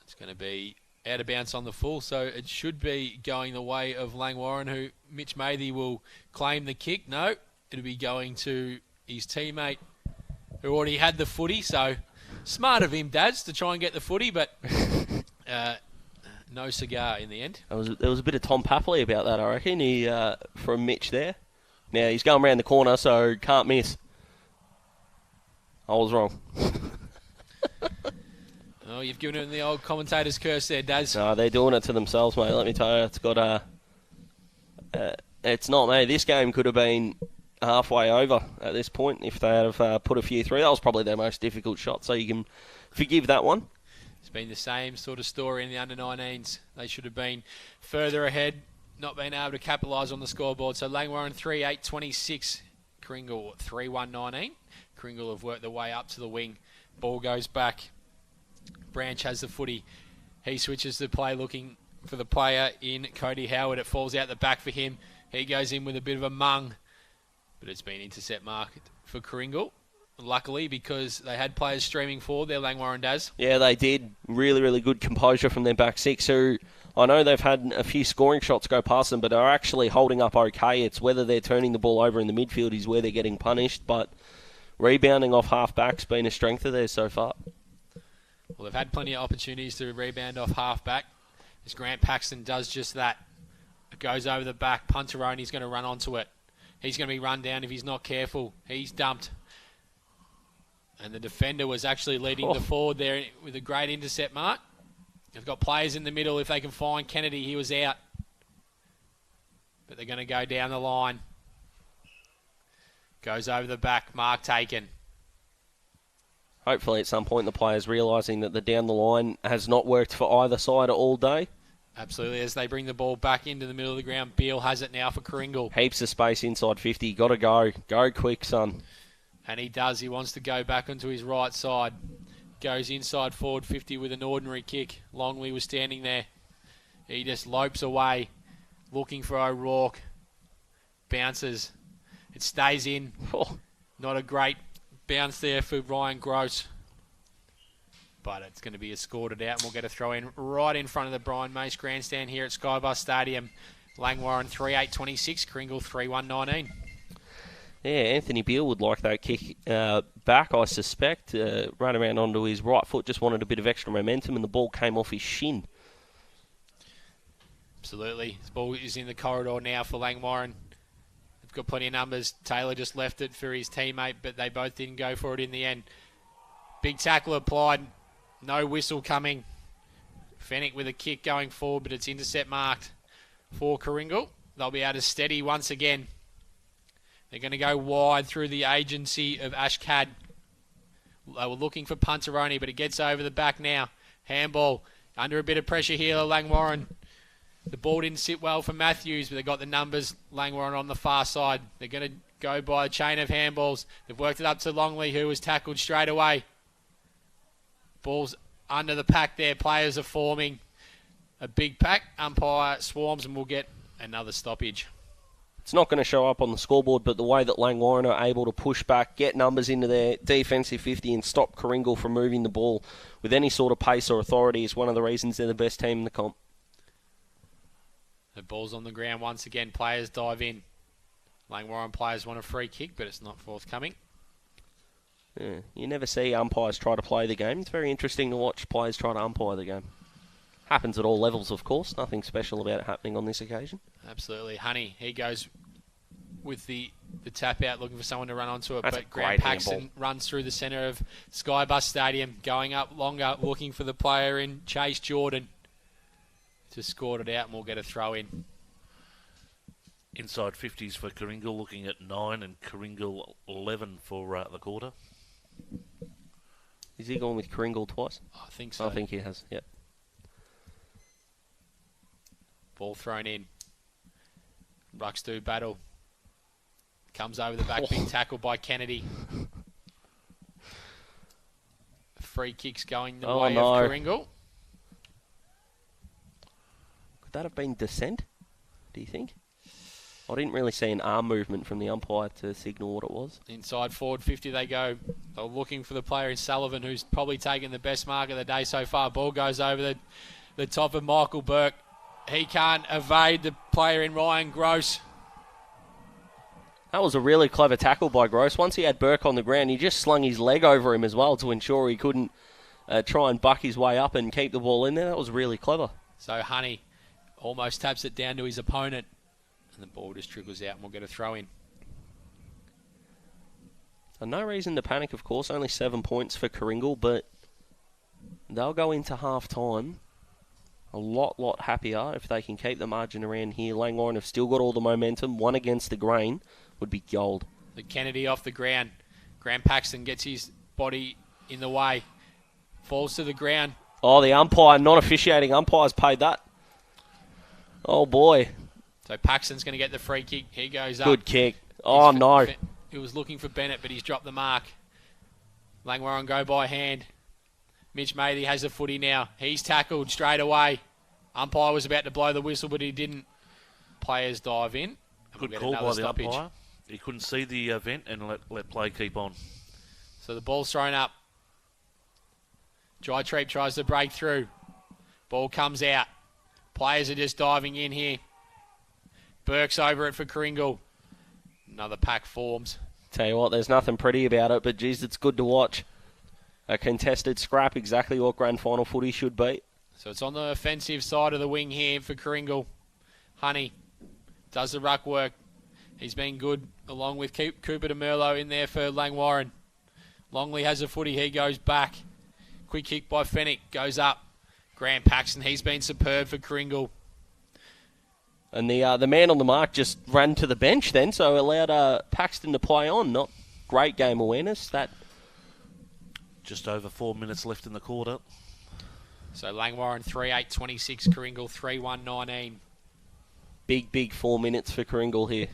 A: It's going to be out of bounds on the full, so it should be going the way of Langwarrin, who Mitch Mathy will claim the kick. No, it'll be going to his teammate who already had the footy, so smart of him, Dads, to try and get the footy, but no cigar in the end.
C: There was a bit of Tom Papley about that, I reckon, from Mitch there. Now, he's going around the corner, so can't miss. I was wrong.
A: Oh, you've given him the old commentator's curse there, Daz.
C: No, they're doing it to themselves, mate. Let me tell you, it's got it's not me. This game could have been halfway over at this point if they had have put a few through. That was probably their most difficult shot, so you can forgive that one.
A: It's been the same sort of story in the under-19s. They should have been further ahead, not being able to capitalise on the scoreboard. So Langwarrin 3-8-26, Karingal 3-1-19. Karingal have worked their way up to the wing. Ball goes back. Branch has the footy. He switches the play looking for the player in Cody Howard. It falls out the back for him. He goes in with a bit of a mung. But it's been intercept marked for Karingal. Luckily, because they had players streaming forward there, Langwarrin does.
C: Yeah, they did. Really, really good composure from their back six, who I know they've had a few scoring shots go past them, but are actually holding up okay. It's whether they're turning the ball over in the midfield is where they're getting punished, but rebounding off half-back's been a strength of theirs so far.
A: Well, they've had plenty of opportunities to rebound off half-back. As Grant Paxton does just that. It goes over the back. Punteroni's going to run onto it. He's going to be run down if he's not careful. He's dumped. And the defender was actually leading the forward there with a great intercept mark. They've got players in the middle. If they can find Kennedy, he was out. But they're going to go down the line. Goes over the back. Mark taken.
C: Hopefully at some point the players realising that the down the line has not worked for either side all day.
A: Absolutely. As they bring the ball back into the middle of the ground, Beale has it now for Karingal.
C: Heaps of space inside 50. Got to go. Go quick, son.
A: And he does. He wants to go back onto his right side. Goes inside forward 50 with an ordinary kick. Longley was standing there. He just lopes away, looking for O'Rourke. Bounces. It stays in. Not a great bounce there for Ryan Gross. But it's going to be escorted out, and we'll get a throw in right in front of the Brian Mace grandstand here at Skybus Stadium. Langwarrin 3-8-26, Karingal 3-1-19.
C: Yeah, Anthony Beale would like that kick back, I suspect. Run around onto his right foot, just wanted a bit of extra momentum, and the ball came off his shin.
A: Absolutely. This ball is in the corridor now for Langwarrin. They've got plenty of numbers. Taylor just left it for his teammate, but they both didn't go for it in the end. Big tackle applied. No whistle coming. Fennick with a kick going forward, but it's intercept marked for Karingal. They'll be able to steady once again. They're going to go wide through the agency of Ashcad. They were looking for Punteroni, but it gets over the back now. Handball under a bit of pressure here, Langwarrin. The ball didn't sit well for Matthews, but they got the numbers. Langwarrin on the far side. They're going to go by a chain of handballs. They've worked it up to Longley, who was tackled straight away. Ball's under the pack there. Players are forming a big pack. Umpire swarms and we'll get another stoppage.
C: It's not going to show up on the scoreboard, but the way that Langwarrin are able to push back, get numbers into their defensive 50 and stop Karingal from moving the ball with any sort of pace or authority is one of the reasons they're the best team in the comp.
A: The ball's on the ground once again. Players dive in. Langwarrin players want a free kick, but it's not forthcoming.
C: Yeah, you never see umpires try to play the game. It's very interesting to watch players try to umpire the game. Happens at all levels, of course. Nothing special about it happening on this occasion.
A: Absolutely. Honey, he goes with the tap out, looking for someone to run onto it.
C: That's
A: but
C: a
A: Grant
C: great
A: Paxton
C: handball.
A: runs through the centre of Skybus Stadium, going up longer, looking for the player in Chase Jordan. Just scored it out and we'll get a throw in.
B: Inside 50s for Karingal, looking at 9 and Karingal 11 for the quarter.
C: Is he going with Karingal twice?
A: I think so.
C: I think he has, yep.
A: Ball thrown in. Rucks do battle. Comes over the back, big tackle by Kennedy. Free kicks going the way of Karingal.
C: Could that have been dissent, do you think? I didn't really see an arm movement from the umpire to signal what it was.
A: Inside forward 50 they go. They're looking for the player in Sullivan, who's probably taken the best mark of the day so far. Ball goes over the top of Michael Burke. He can't evade the player in Ryan Gross.
C: That was a really clever tackle by Gross. Once he had Burke on the ground, he just slung his leg over him as well to ensure he couldn't try and buck his way up and keep the ball in there. That was really clever.
A: So Honey almost taps it down to his opponent. And the ball just trickles out and we'll get a throw in.
C: And no reason to panic, of course. Only 7 points for Karingal, but they'll go into half-time a lot happier if they can keep the margin around here. Langwarrin have still got all the momentum. One against the grain would be gold.
A: The Kennedy off the ground. Grant Paxton gets his body in the way. Falls to the ground.
C: Oh, the umpire, not officiating umpire's paid that. Oh, boy.
A: So Paxton's going to get the free kick. He goes up.
C: Good kick. Oh, no.
A: He was looking for Bennett, but he's dropped the mark. Langwarrin go by hand. Mitch Matey has the footy now. He's tackled straight away. Umpire was about to blow the whistle, but he didn't. Players dive in.
B: Good call by the umpire. He couldn't see the event and let play keep on.
A: So the ball's thrown up. Dry Treep tries to break through. Ball comes out. Players are just diving in here. Burke's over it for Karingal. Another pack forms.
C: Tell you what, there's nothing pretty about it, but geez, it's good to watch. A contested scrap, exactly what grand final footy should be.
A: So it's on the offensive side of the wing here for Karingal. Honey does the ruck work. He's been good along with Cooper DeMerlo in there for Langwarrin. Longley has the footy. He goes back. Quick kick by Fennick. Goes up. Grant Paxton. He's been superb for Karingal.
C: And the man on the mark just ran to the bench then, so allowed Paxton to play on. Not great game awareness. That.
B: Just over 4 minutes left in the quarter.
A: So Langwarrin 3-8-26, Karingal 3-1-19.
C: Big 4 minutes for Karingal here.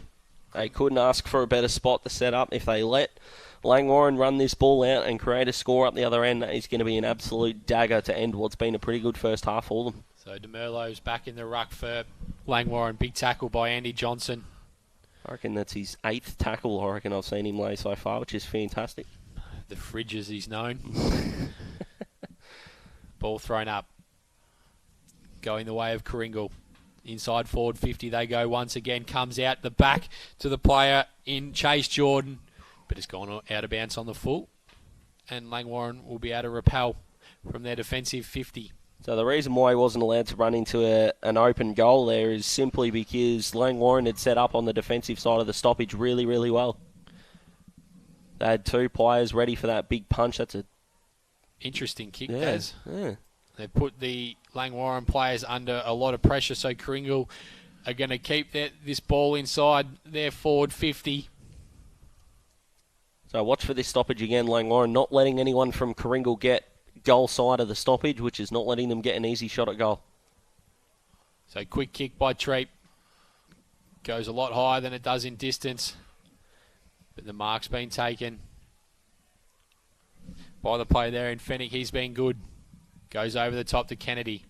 C: They couldn't ask for a better spot to set up. If they let Langwarrin run this ball out and create a score up the other end, that is going to be an absolute dagger to end what's been a pretty good first half for them.
A: So DeMerlo's back in the ruck for Langwarrin. Big tackle by Andy Johnson.
C: I reckon that's his 8th tackle I reckon I've seen him lay so far, which is fantastic.
A: The fridge as he's known. Ball thrown up. Going the way of Karingal. Inside forward 50 they go once again. Comes out the back to the player in Chase Jordan. But it's gone out of bounds on the full. And Langwarrin will be able to repel from their defensive 50.
C: So the reason why he wasn't allowed to run into an open goal there is simply because Langwarrin had set up on the defensive side of the stoppage really well. They had 2 players ready for that big punch. That's a
A: interesting kick,
C: yeah,
A: Daz.
C: Yeah.
A: They put the Langwarrin players under a lot of pressure, so Karingal are going to keep this ball inside their forward 50.
C: So watch for this stoppage again, Langwarrin not letting anyone from Karingal get goal side of the stoppage, which is not letting them get an easy shot at goal.
A: So quick kick by Treep. Goes a lot higher than it does in distance. But the mark's been taken by the play there in Fennick. He's been good. Goes over the top to Kennedy.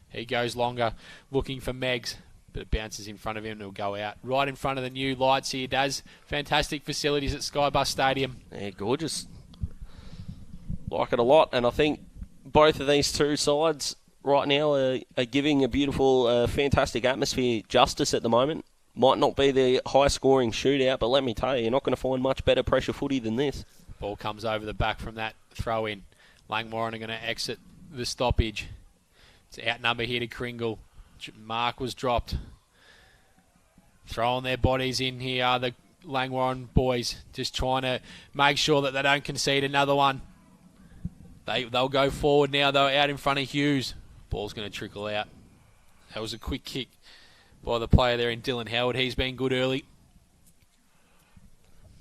A: He goes longer, looking for Meggs, but it bounces in front of him and it'll go out. Right in front of the new lights here, Daz. Fantastic facilities at Skybus Stadium.
C: Yeah, gorgeous. Like it a lot, and I think both of these two sides right now are giving a beautiful, fantastic atmosphere justice at the moment. Might not be the high-scoring shootout, but let me tell you, you're not going to find much better pressure footy than this.
A: Ball comes over the back from that throw-in. Langwarrin are going to exit the stoppage. It's outnumber here to Karingal. Mark was dropped. Throwing their bodies in here are the Langwarrin boys, just trying to make sure that they don't concede another one. They'll go forward now, though, out in front of Hughes. Ball's going to trickle out. That was a quick kick by the player there in Dylan Howard. He's been good early.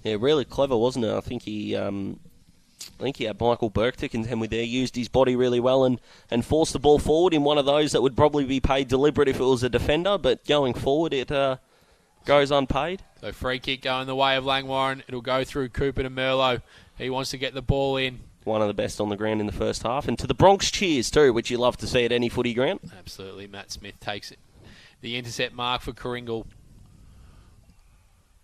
C: Yeah, really clever, wasn't it? I think he had Michael Burke to contend with there. Used his body really well and forced the ball forward in one of those that would probably be paid deliberate if it was a defender, but going forward it goes unpaid.
A: So free kick going the way of Langwarrin. It'll go through Cooper to Merlot. He wants to get the ball in.
C: One of the best on the ground in the first half. And to the Bronx cheers too, which you love to see at any footy ground.
A: Absolutely. Matt Smith takes it. The intercept mark for Karingal.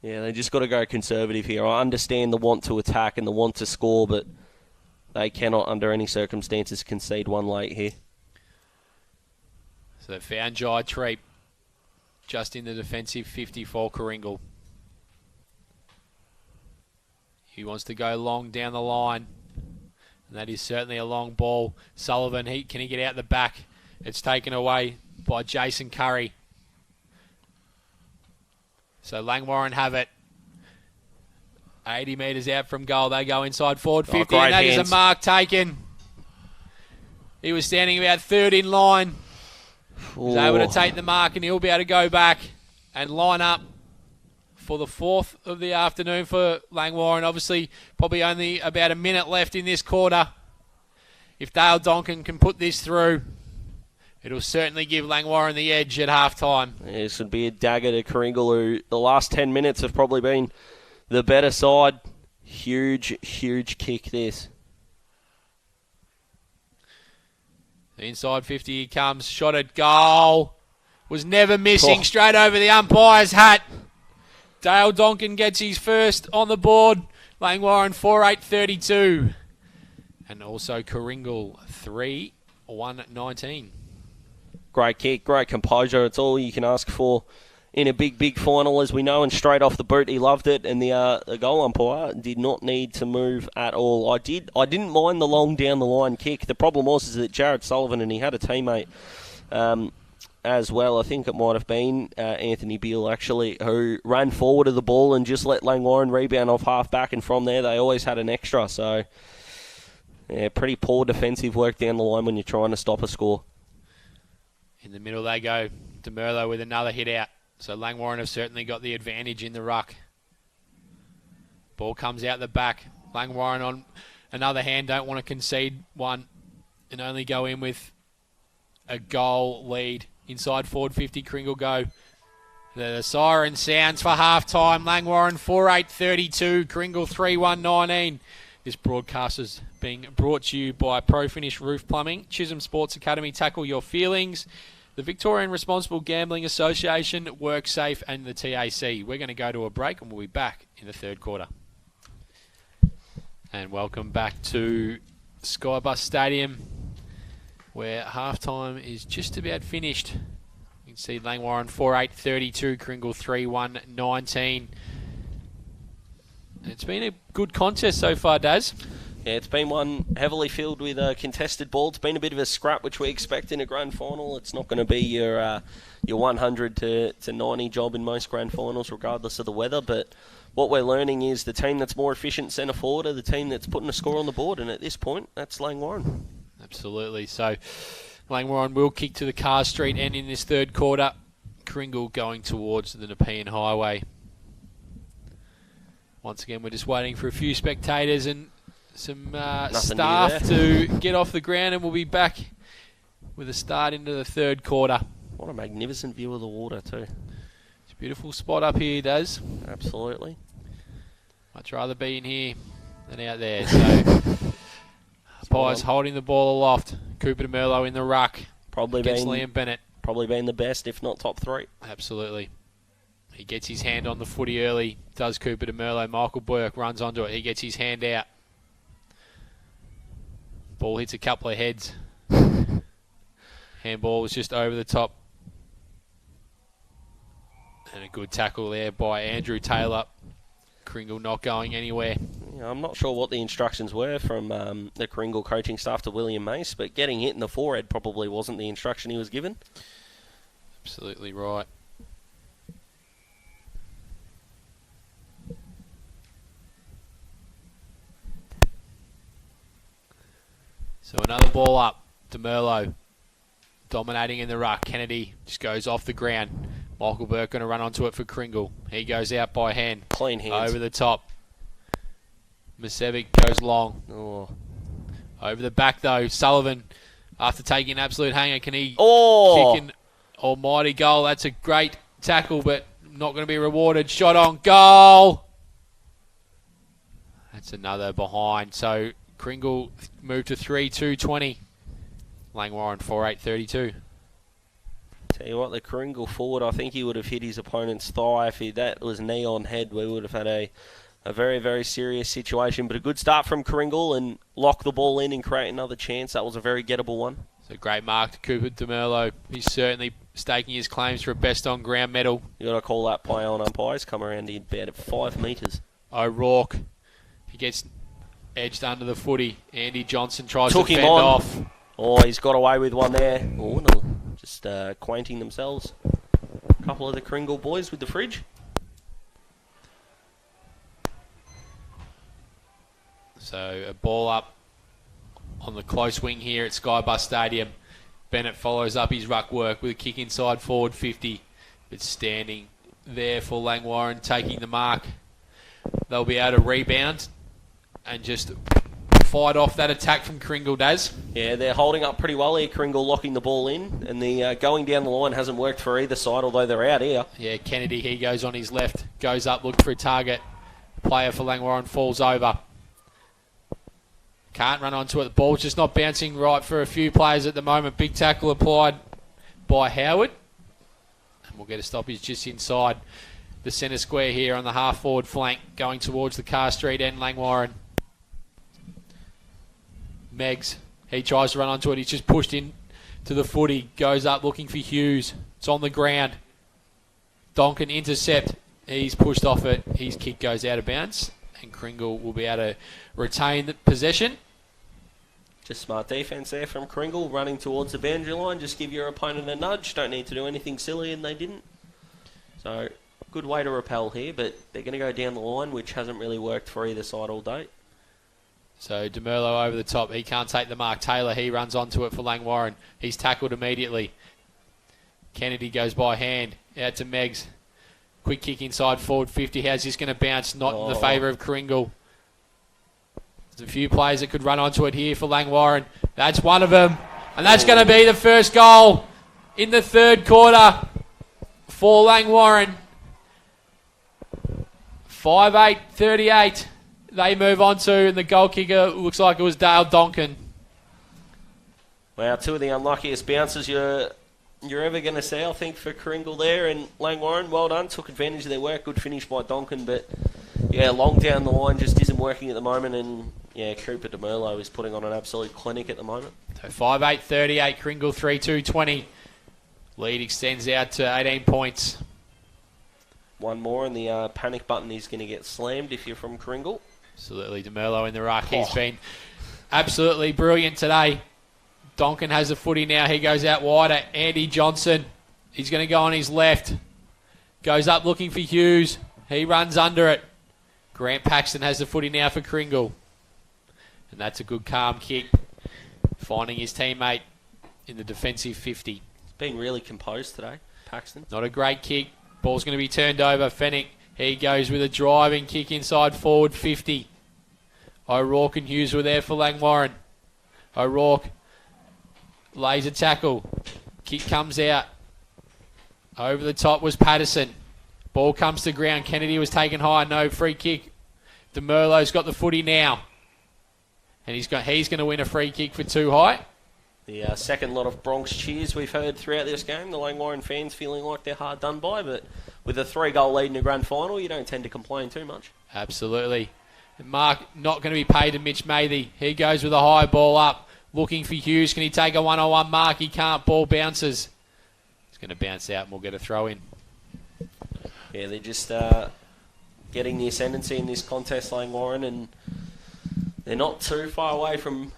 C: Yeah, they just got to go conservative here. I understand the want to attack and the want to score, but they cannot, under any circumstances, concede one late here.
A: So they found Jai Treep just in the defensive 50 for Karingal. He wants to go long down the line. And that is certainly a long ball. Sullivan, can he get out the back? It's taken away by Jason Curry. So Langwarrin have it. 80 metres out from goal. They go inside forward 50, and that is a mark taken. He was standing about third in line. He's able to take the mark, and he'll be able to go back and line up for the fourth of the afternoon for Langwarrin. Obviously, probably only about a minute left in this quarter. If Dale Donkin can put this through, it'll certainly give Langwarrin the edge at half-time.
C: This would be a dagger to Karingal, who the last 10 minutes have probably been the better side. Huge, huge kick this.
A: The inside 50 he comes. Shot at goal. Was never missing. Straight over the umpire's hat. Dale Donkin gets his first on the board. Langwarrin 4-8-32. And also Karingal 3-1-19.
C: Great kick, great composure. It's all you can ask for in a big, big final, as we know. And straight off the boot, he loved it. And the goal umpire did not need to move at all. I didn't mind the long down the line kick. The problem was that Jared Sullivan, and he had a teammate as well. I think it might have been Anthony Beale, actually, who ran forward to the ball and just let Langwarrin rebound off half back. And from there, they always had an extra. So, yeah, pretty poor defensive work down the line when you're trying to stop a score.
A: In the middle they go. DeMerlo with another hit out. So Langwarrin have certainly got the advantage in the ruck. Ball comes out the back. Langwarrin, on another hand, don't want to concede one and only go in with a goal lead. Inside forward 50, Karingal go. The siren sounds for half-time. Langwarrin 4-8-32, Karingal 3-1-19. This broadcast is being brought to you by Pro Finish Roof Plumbing, Chisholm Sports Academy, Tackle Your Feelings, the Victorian Responsible Gambling Association, WorkSafe, and the TAC. We're going to go to a break, and we'll be back in the third quarter. And welcome back to Skybus Stadium, where halftime is just about finished. You can see Langwarrin 4-8-32, Karingal 3-1-19. It's been a good contest so far, Daz.
C: Yeah, it's been one heavily filled with contested ball. It's been a bit of a scrap, which we expect in a grand final. It's not going to be your 100 to 90 job in most grand finals, regardless of the weather. But what we're learning is the team that's more efficient centre forward are the team that's putting a score on the board. And at this point, that's Langwarrin.
A: Absolutely. So Langwarrin will kick to the Car Street end in this third quarter. Karingal going towards the Nepean Highway. Once again, we're just waiting for a few spectators and some staff to get off the ground, and we'll be back with a start into the third quarter.
C: What a magnificent view of the water too.
A: It's a beautiful spot up here, Daz.
C: Absolutely.
A: Much rather be in here than out there. So, Pies holding the ball aloft. Cooper DeMerlo in the ruck.
C: Probably
A: against Liam Bennett.
C: Probably been the best, if not top three.
A: Absolutely. He gets his hand on the footy early. Does Cooper DeMerlo. Michael Burke runs onto it. He gets his hand out. Ball hits a couple of heads. Handball was just over the top. And a good tackle there by Andrew Taylor. Karingal not going anywhere.
C: Yeah, I'm not sure what the instructions were from the Karingal coaching staff to William Mace, but getting hit in the forehead probably wasn't the instruction he was given.
A: Absolutely right. So another ball up. DeMerlo dominating in the ruck. Kennedy just goes off the ground. Michael Burke going to run onto it for Karingal. He goes out by hand.
C: Clean hands.
A: Over the top. Misevic goes long.
C: Oh.
A: Over the back though. Sullivan, after taking an absolute hanger, can he kick an almighty goal? That's a great tackle, but not going to be rewarded. Shot on goal. That's another behind. So Karingal moved to 3-2-20. Langwarrin 4-8-32.
C: Tell you what, the Karingal forward, I think he would have hit his opponent's thigh. If that was knee on head, we would have had a very, very serious situation. But a good start from Karingal and lock the ball in and create another chance. That was a very gettable one.
A: So great mark to Cooper DeMerlo. He's certainly staking his claims for a best on ground medal.
C: You got to call that play on umpires. Come around in about 5 metres.
A: O'Rourke. He gets edged under the footy. Andy Johnson tries
C: Took
A: to
C: him
A: fend
C: on.
A: off.
C: Oh, he's got away with one there. Oh, no. Just acquainting themselves. A couple of the Karingal boys with the fridge.
A: So a ball up on the close wing here at Skybus Stadium. Bennett follows up his ruck work with a kick inside forward 50. But standing there for Langwarrin, taking the mark. They'll be able to rebound and just fight off that attack from Karingal, Daz.
C: Yeah, they're holding up pretty well here, Karingal locking the ball in, and the going down the line hasn't worked for either side, although they're out here.
A: Yeah, Kennedy, he goes on his left, goes up, looks for a target. Player for Langwarrin falls over. Can't run onto it. The ball's just not bouncing right for a few players at the moment. Big tackle applied by Howard. And we'll get a stoppage just inside the centre square here on the half-forward flank, going towards the Car Street end, Langwarrin. Meggs, he tries to run onto it. He's just pushed in to the footy. Goes up looking for Hughes. It's on the ground. Donkin intercept. He's pushed off it. His kick goes out of bounds. And Karingal will be able to retain the possession.
C: Just smart defence there from Karingal, running towards the boundary line. Just give your opponent a nudge. Don't need to do anything silly, and they didn't. So, good way to repel here, but they're going to go down the line, which hasn't really worked for either side all day.
A: So DeMerlo over the top. He can't take the mark. Taylor, he runs onto it for Langwarrin. He's tackled immediately. Kennedy goes by hand. Out to Meggs. Quick kick inside forward 50. How's this going to bounce? Not in the favour of Karingal. There's a few players that could run onto it here for Langwarrin. That's one of them. And that's going to be the first goal in the third quarter for Langwarrin. 5-8-38. They move on to, and the goal kicker looks like it was Dale Donkin.
C: Wow, two of the unluckiest bounces you're ever going to see, I think, for Karingal there. And Langwarrin, well done, took advantage of their work. Good finish by Donkin, but yeah, long down the line just isn't working at the moment. And yeah, Cooper DeMerlo is putting on an absolute clinic at the moment.
A: So 5-8-38, Karingal 3-2-20. Lead extends out to 18 points.
C: One more, and the panic button is going to get slammed if you're from Karingal.
A: Absolutely, DeMerlo in the ruck. He's been absolutely brilliant today. Donkin has the footy now. He goes out wider. Andy Johnson. He's going to go on his left. Goes up looking for Hughes. He runs under it. Grant Paxton has the footy now for Karingal. And that's a good calm kick. Finding his teammate in the defensive 50.
C: He's been really composed today, Paxton.
A: Not a great kick. Ball's going to be turned over. Fennick. He goes with a driving kick inside forward 50. O'Rourke and Hughes were there for Langwarrin. O'Rourke lays a tackle. Kick comes out. Over the top was Patterson. Ball comes to ground. Kennedy was taken high. No free kick. DeMerlo's got the footy now. And he's going to win a free kick for too high.
C: The second lot of Bronx cheers we've heard throughout this game. The Langwarrin fans feeling like they're hard done by, but with a 3-goal lead in the grand final, you don't tend to complain too much.
A: Absolutely. Mark not going to be paid to Mitch Mathy. He goes with a high ball up, looking for Hughes. Can he take a one-on-one mark? He can't. Ball bounces. It's going to bounce out and we'll get a throw in.
C: Yeah, they're just getting the ascendancy in this contest, Langwarrin, and they're not too far away from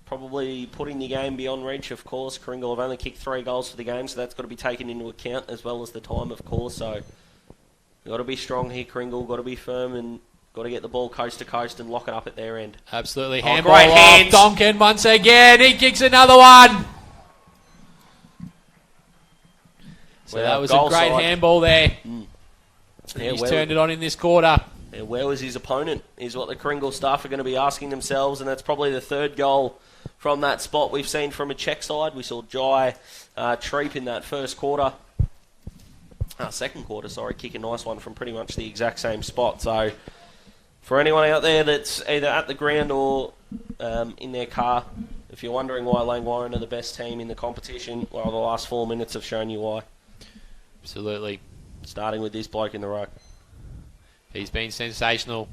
C: probably putting the game beyond reach, of course. Karingal have only kicked 3 goals for the game, so that's got to be taken into account, as well as the time, of course. So you've got to be strong here, Karingal. Got to be firm and got to get the ball coast to coast and lock it up at their end.
A: Absolutely.
C: Handball
A: Handball off. Donkin once again. He kicks another one. So that was a great handball there.
C: Yeah,
A: He's turned it on in this quarter.
C: Yeah, where was his opponent is what the Karingal staff are going to be asking themselves, and that's probably the third goal from that spot we've seen from a check side. We saw Jai Treep in that second quarter, kick a nice one from pretty much the exact same spot. So for anyone out there that's either at the ground or in their car, if you're wondering why Langwarrin are the best team in the competition, well, the last 4 minutes have shown you why.
A: Absolutely.
C: Starting with this bloke in the ruck.
A: He's been sensational.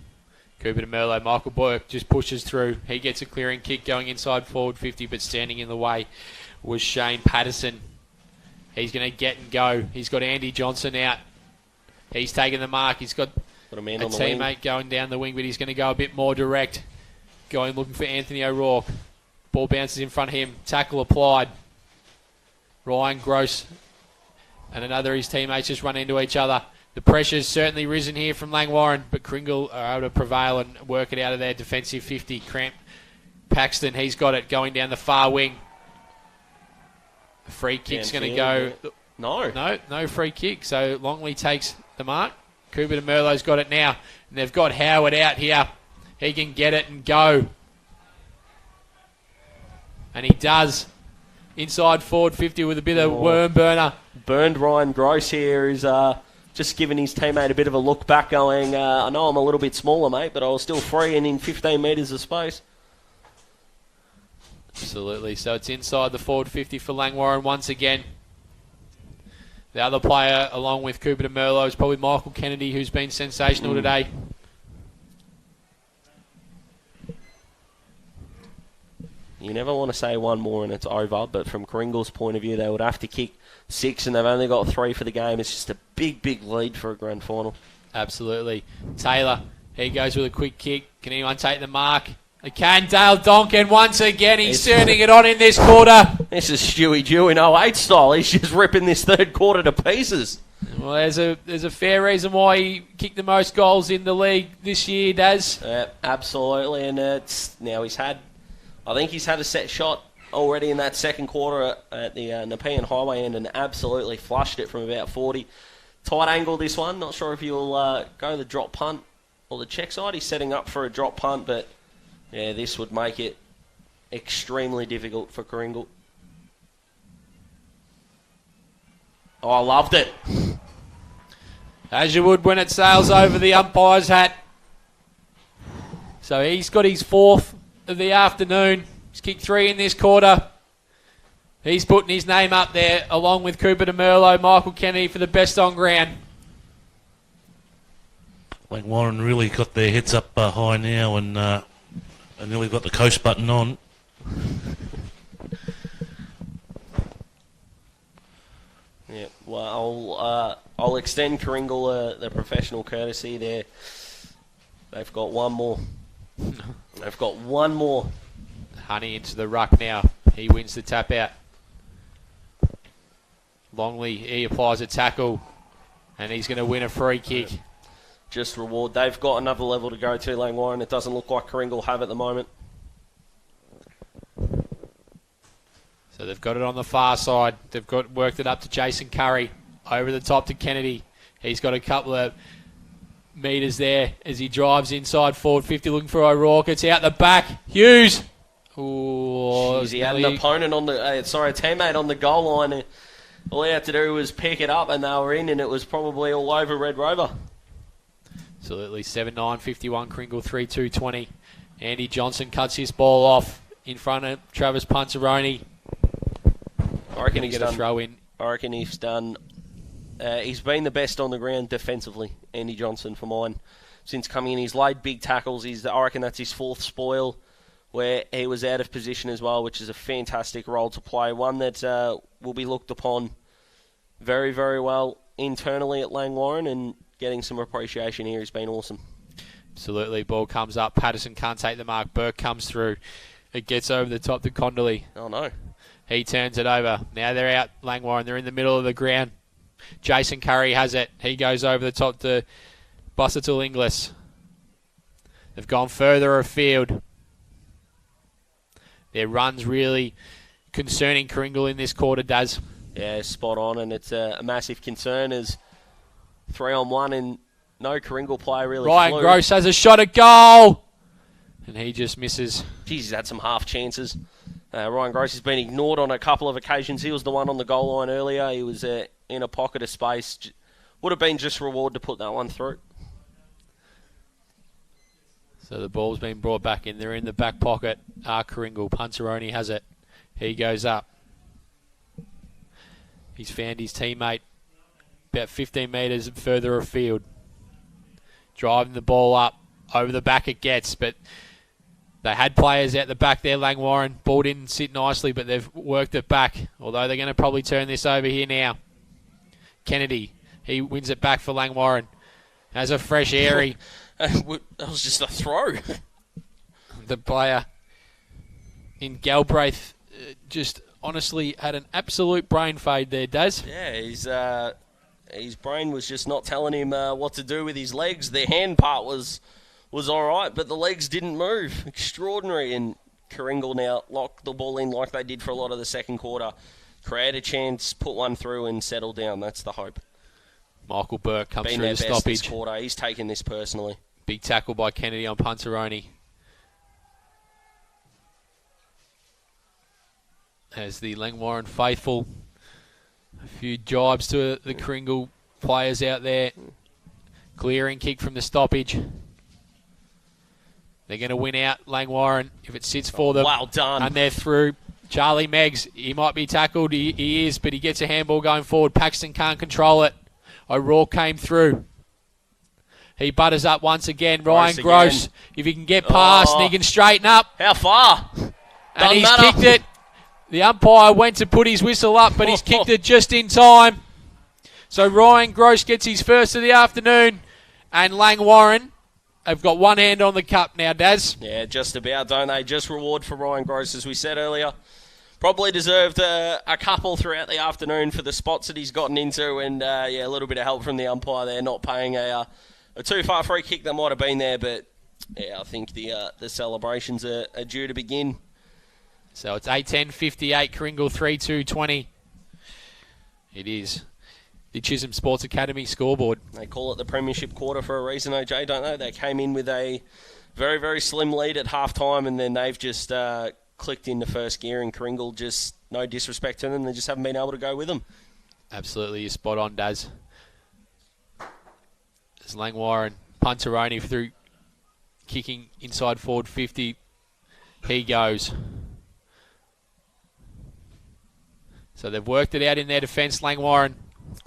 A: Cooper DeMerlo, Michael Burke just pushes through. He gets a clearing kick going inside forward 50, but standing in the way was Shane Patterson. He's going to get and go. He's got Andy Johnson out. He's taking the mark. He's got
C: a man
A: a
C: on the
A: teammate
C: wing
A: going down the wing, but he's going to go a bit more direct. Going looking for Anthony O'Rourke. Ball bounces in front of him. Tackle applied. Ryan Gross and another of his teammates just run into each other. The pressure's certainly risen here from Langwarrin, but Karingal are able to prevail and work it out of their defensive 50. Paxton, he's got it going down the far wing. The free kick's going to go. No free kick. So Longley takes the mark. Cooper de Merlot's got it now. And they've got Howard out here. He can get it and go. And he does. Inside forward 50 with a bit of worm burner.
C: Burned Ryan Gross here is just giving his teammate a bit of a look back going, I know I'm a little bit smaller, mate, but I was still free and in 15 metres of space.
A: Absolutely. So it's inside the forward 50 for Langwarrin once again. The other player, along with Cooper de Merlot, is probably Michael Kennedy, who's been sensational today.
C: You never want to say one more and it's over, but from Karingal's point of view, they would have to kick 6 and they've only got 3 for the game. It's just a big, big lead for a grand final.
A: Absolutely. Taylor, he goes with a quick kick. Can anyone take the mark? They can. Dale Donkin once again. He's turning it on in this quarter.
C: This is Stewie Dew in 08 style. He's just ripping this third quarter to pieces.
A: Well, there's a fair reason why he kicked the most goals in the league this year, Daz.
C: Absolutely, and I think he's had a set shot already in that second quarter at the Nepean Highway end and absolutely flushed it from about 40. Tight angle this one. Not sure if he'll go the drop punt or the check side. He's setting up for a drop punt, but yeah, this would make it extremely difficult for Karingal. Oh, I loved it.
A: As you would when it sails over the umpire's hat. So he's got his 4th of the afternoon. He's kicked 3 in this quarter. He's putting his name up there along with Cooper de Merlot, Michael Kennedy for the best on ground.
B: Langwarrin really got their heads up high now and nearly got the coast button on.
C: Yeah, well, I'll extend Karingal the professional courtesy there. They've got one more. They've got one more.
A: Honey into the ruck now. He wins the tap out. Longley, he applies a tackle. And he's going to win a free kick.
C: Just reward. They've got another level to go to, Langwarrin. It doesn't look like Karingal have at the moment.
A: So they've got it on the far side. They've worked it up to Jason Curry. Over the top to Kennedy. He's got a couple of metres there as he drives inside forward 50 looking for O'Rourke. It's out the back. Hughes. Oh,
C: he had an opponent on the a teammate on the goal line. All he had to do was pick it up and they were in, and it was probably all over Red Rover.
A: Absolutely. 7-9-51, Karingal 3-2-20. Andy Johnson cuts his ball off in front of Travis Punzaroni.
C: I reckon he's
A: a throw in.
C: I reckon he's done. He's been the best on the ground defensively, Andy Johnson, for mine. Since coming in, he's laid big tackles. I reckon that's his 4th spoil, where he was out of position as well, which is a fantastic role to play. One that will be looked upon very, very well internally at Langwarrin, and getting some appreciation here has been awesome.
A: Absolutely. Ball comes up. Patterson can't take the mark. Burke comes through. It gets over the top to Condolly.
C: Oh, no.
A: He turns it over. Now they're out, Langwarrin. They're in the middle of the ground. Jason Curry has it. He goes over the top to Bussettle Inglis. They've gone further afield. Their run's really concerning Karingal in this quarter, Daz.
C: Yeah, spot on, and it's a massive concern as 3-on-1 and no Karingal player really
A: Ryan
C: flew.
A: Gross has a shot at goal. And he just misses.
C: Jeez, he's had some half chances. Ryan Gross has been ignored on a couple of occasions. He was the one on the goal line earlier. He was in a pocket of space. Would have been just reward to put that one through.
A: So the ball's been brought back in. They're in the back pocket. Karingal. Punzaroni has it. He goes up. He's found his teammate about 15 metres further afield. Driving the ball up. Over the back it gets, but they had players out the back there. Langwarrin. Ball didn't sit nicely, but they've worked it back. Although they're going to probably turn this over here now. Kennedy. He wins it back for Langwarrin. Has a fresh airy.
C: That was just a throw.
A: The player in Galbraith just honestly had an absolute brain fade there, Daz.
C: Yeah, his brain was just not telling him what to do with his legs. The hand part was all right, but the legs didn't move. Extraordinary. And Karingal now lock the ball in like they did for a lot of the second quarter. Create a chance, put one through and settle down. That's the hope.
A: Michael Burke comes
C: Been
A: through
C: their
A: the
C: best this
A: stoppage.
C: quarter. He's taken this personally.
A: Big tackle by Kennedy on Puntaroni. As the Langwarrin faithful, a few jibes to the Karingal players out there. Clearing kick from the stoppage. They're going to win out Langwarrin if it sits for them.
C: Well done.
A: And they're through. Charlie Meggs, he might be tackled. He is, but he gets a handball going forward. Paxton can't control it. O'Rourke came through. He butters up once again. Ryan Gross, if he can get past and he can straighten up.
C: How far?
A: And he's kicked it. The umpire went to put his whistle up, but he's kicked it just in time. So Ryan Gross gets his first of the afternoon. And Langwarrin have got one hand on the cup now, Daz.
C: Yeah, just about, don't they? Just reward for Ryan Gross, as we said earlier. Probably deserved a couple throughout the afternoon for the spots that he's gotten into. And, a little bit of help from the umpire there, not paying a too far free kick that might have been there. But, I think the celebrations are due to begin.
A: So it's 8-10-58, Karingal 3-2-20. It is the Chisholm Sports Academy scoreboard.
C: They call it the Premiership quarter for a reason, OJ, don't they? They came in with a very, very slim lead at half-time, and then they've just clicked into first gear, and Karingal, just no disrespect to them, they just haven't been able to go with them.
A: Absolutely, you're spot on, Daz. There's Langwarrin, Puntaroni through, kicking inside forward 50. He goes. So they've worked it out in their defence, Langwarrin,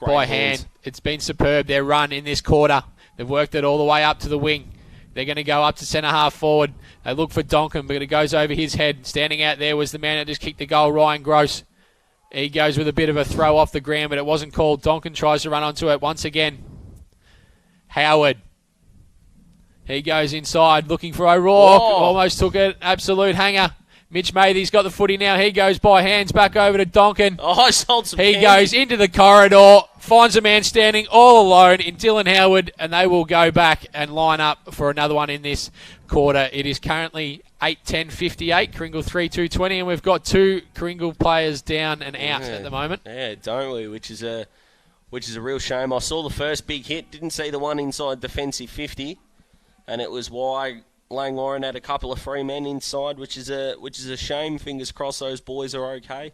A: by hand. It's been superb, their run in this quarter. They've worked it all the way up to the wing. They're going to go up to centre-half forward. They look for Donkin, but it goes over his head. Standing out there was the man that just kicked the goal, Ryan Gross. He goes with a bit of a throw off the ground, but it wasn't called. Donkin tries to run onto it once again. Howard. He goes inside looking for O'Rourke. Almost took it. Absolute hanger. Mitch Mathy's got the footy now. He goes by hands back over to Donkin.
C: I sold some
A: He
C: candy.
A: goes into the corridor, finds a man standing all alone in Dylan Howard, and they will go back and line up for another one in this quarter. It is currently 8-10-58, Karingal 3-2-20, and we've got two Karingal players down and out at the moment.
C: Yeah, don't we? Which is a real shame. I saw the first big hit, didn't see the one inside defensive 50, and it was why Langwarrin had a couple of free men inside, which is a shame. Fingers crossed those boys are okay.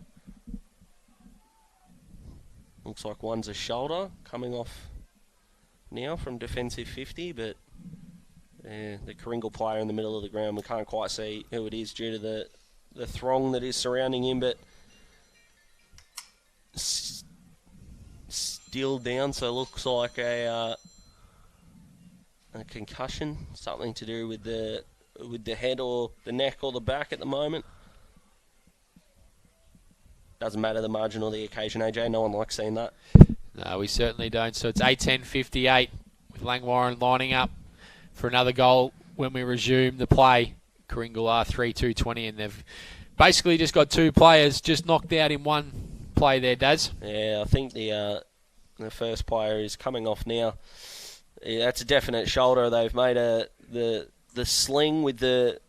C: Looks like one's a shoulder coming off now from defensive 50, but the Karingal player in the middle of the ground, we can't quite see who it is due to the throng that is surrounding him, but still down, so it looks like a concussion, something to do with the head or the neck or the back at the moment. Doesn't matter the margin or the occasion, AJ. No one likes seeing that.
A: No, we certainly don't. So it's 8-10-58 with Langwarrin lining up for another goal when we resume the play. Karingal are 3-2-20, and they've basically just got two players just knocked out in one play there, Daz.
C: Yeah, I think the first player is coming off now. Yeah, that's a definite shoulder. They've made the sling with the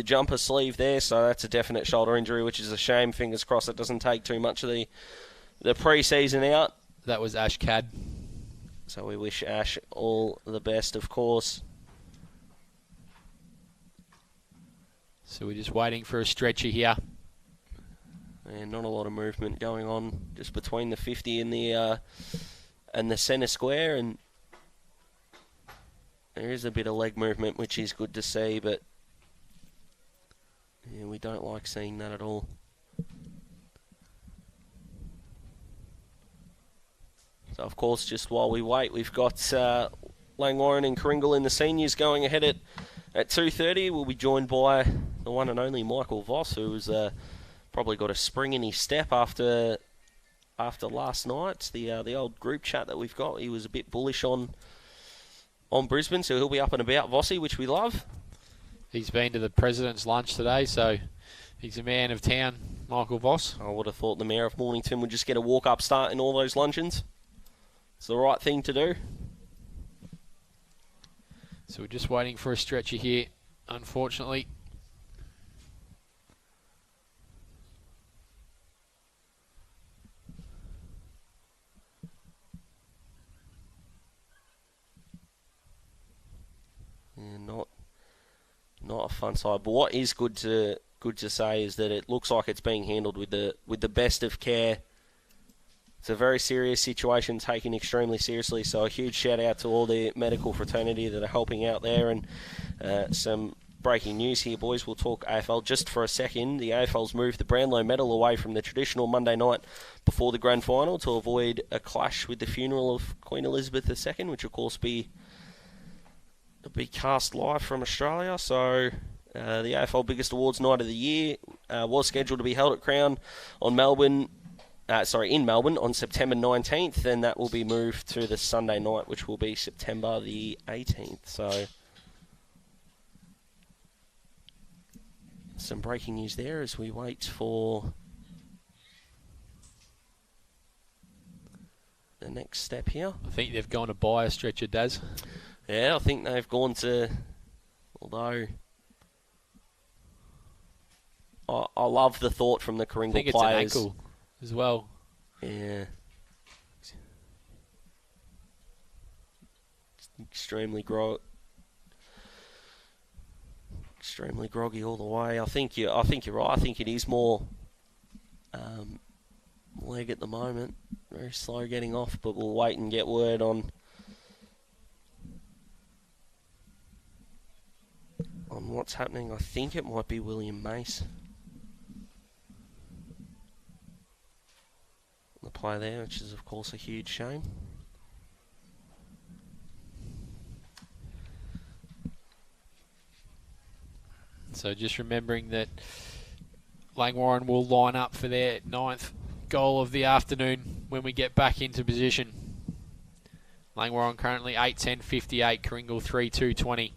C: jumper sleeve there, so that's a definite shoulder injury, which is a shame. Fingers crossed it doesn't take too much of the pre-season out.
A: That was Ash Cad.
C: So we wish Ash all the best, of course.
A: So we're just waiting for a stretcher here.
C: And not a lot of movement going on just between the 50 and the centre square, and there is a bit of leg movement, which is good to see, but yeah, we don't like seeing that at all. So, of course, just while we wait, we've got Langwarrin and Karingal in the seniors going ahead at 2:30. We'll be joined by the one and only Michael Voss, who's probably got a spring in his step after last night. The old group chat that we've got, he was a bit bullish on Brisbane, so he'll be up and about, Vossi, which we love.
A: He's been to the President's lunch today, so he's a man of town, Michael Voss.
C: I would have thought the Mayor of Mornington would just get a walk-up start in all those luncheons. It's the right thing to do.
A: So we're just waiting for a stretcher here, unfortunately.
C: tough front side. But what is good to say is that it looks like it's being handled with the best of care. It's a very serious situation, taken extremely seriously. So a huge shout out to all the medical fraternity that are helping out there. And some breaking news here, boys. We'll talk AFL just for a second. The AFL's moved the Brownlow medal away from the traditional Monday night before the grand final to avoid a clash with the funeral of Queen Elizabeth II, which of course be cast live from Australia. So the AFL biggest awards night of the year was scheduled to be held at Crown in Melbourne on September 19th, and that will be moved to the Sunday night, which will be September the 18th. So some breaking news there as we wait for the next step here.
A: I think they've gone to buy a stretcher, Daz.
C: Yeah, I think they've gone to... Although... I love the thought from the Karingal
A: I think
C: players.
A: it's an ankle as well.
C: Yeah. Extremely groggy all the way. I think you're right. I think it is more leg at the moment. Very slow getting off, but we'll wait and get word on what's happening. I think it might be William Mace, the player there, which is of course a huge shame.
A: So just remembering that Langwarrin will line up for their 9th goal of the afternoon when we get back into position. Langwarrin currently 8-10-58, Karingal 3-2-20.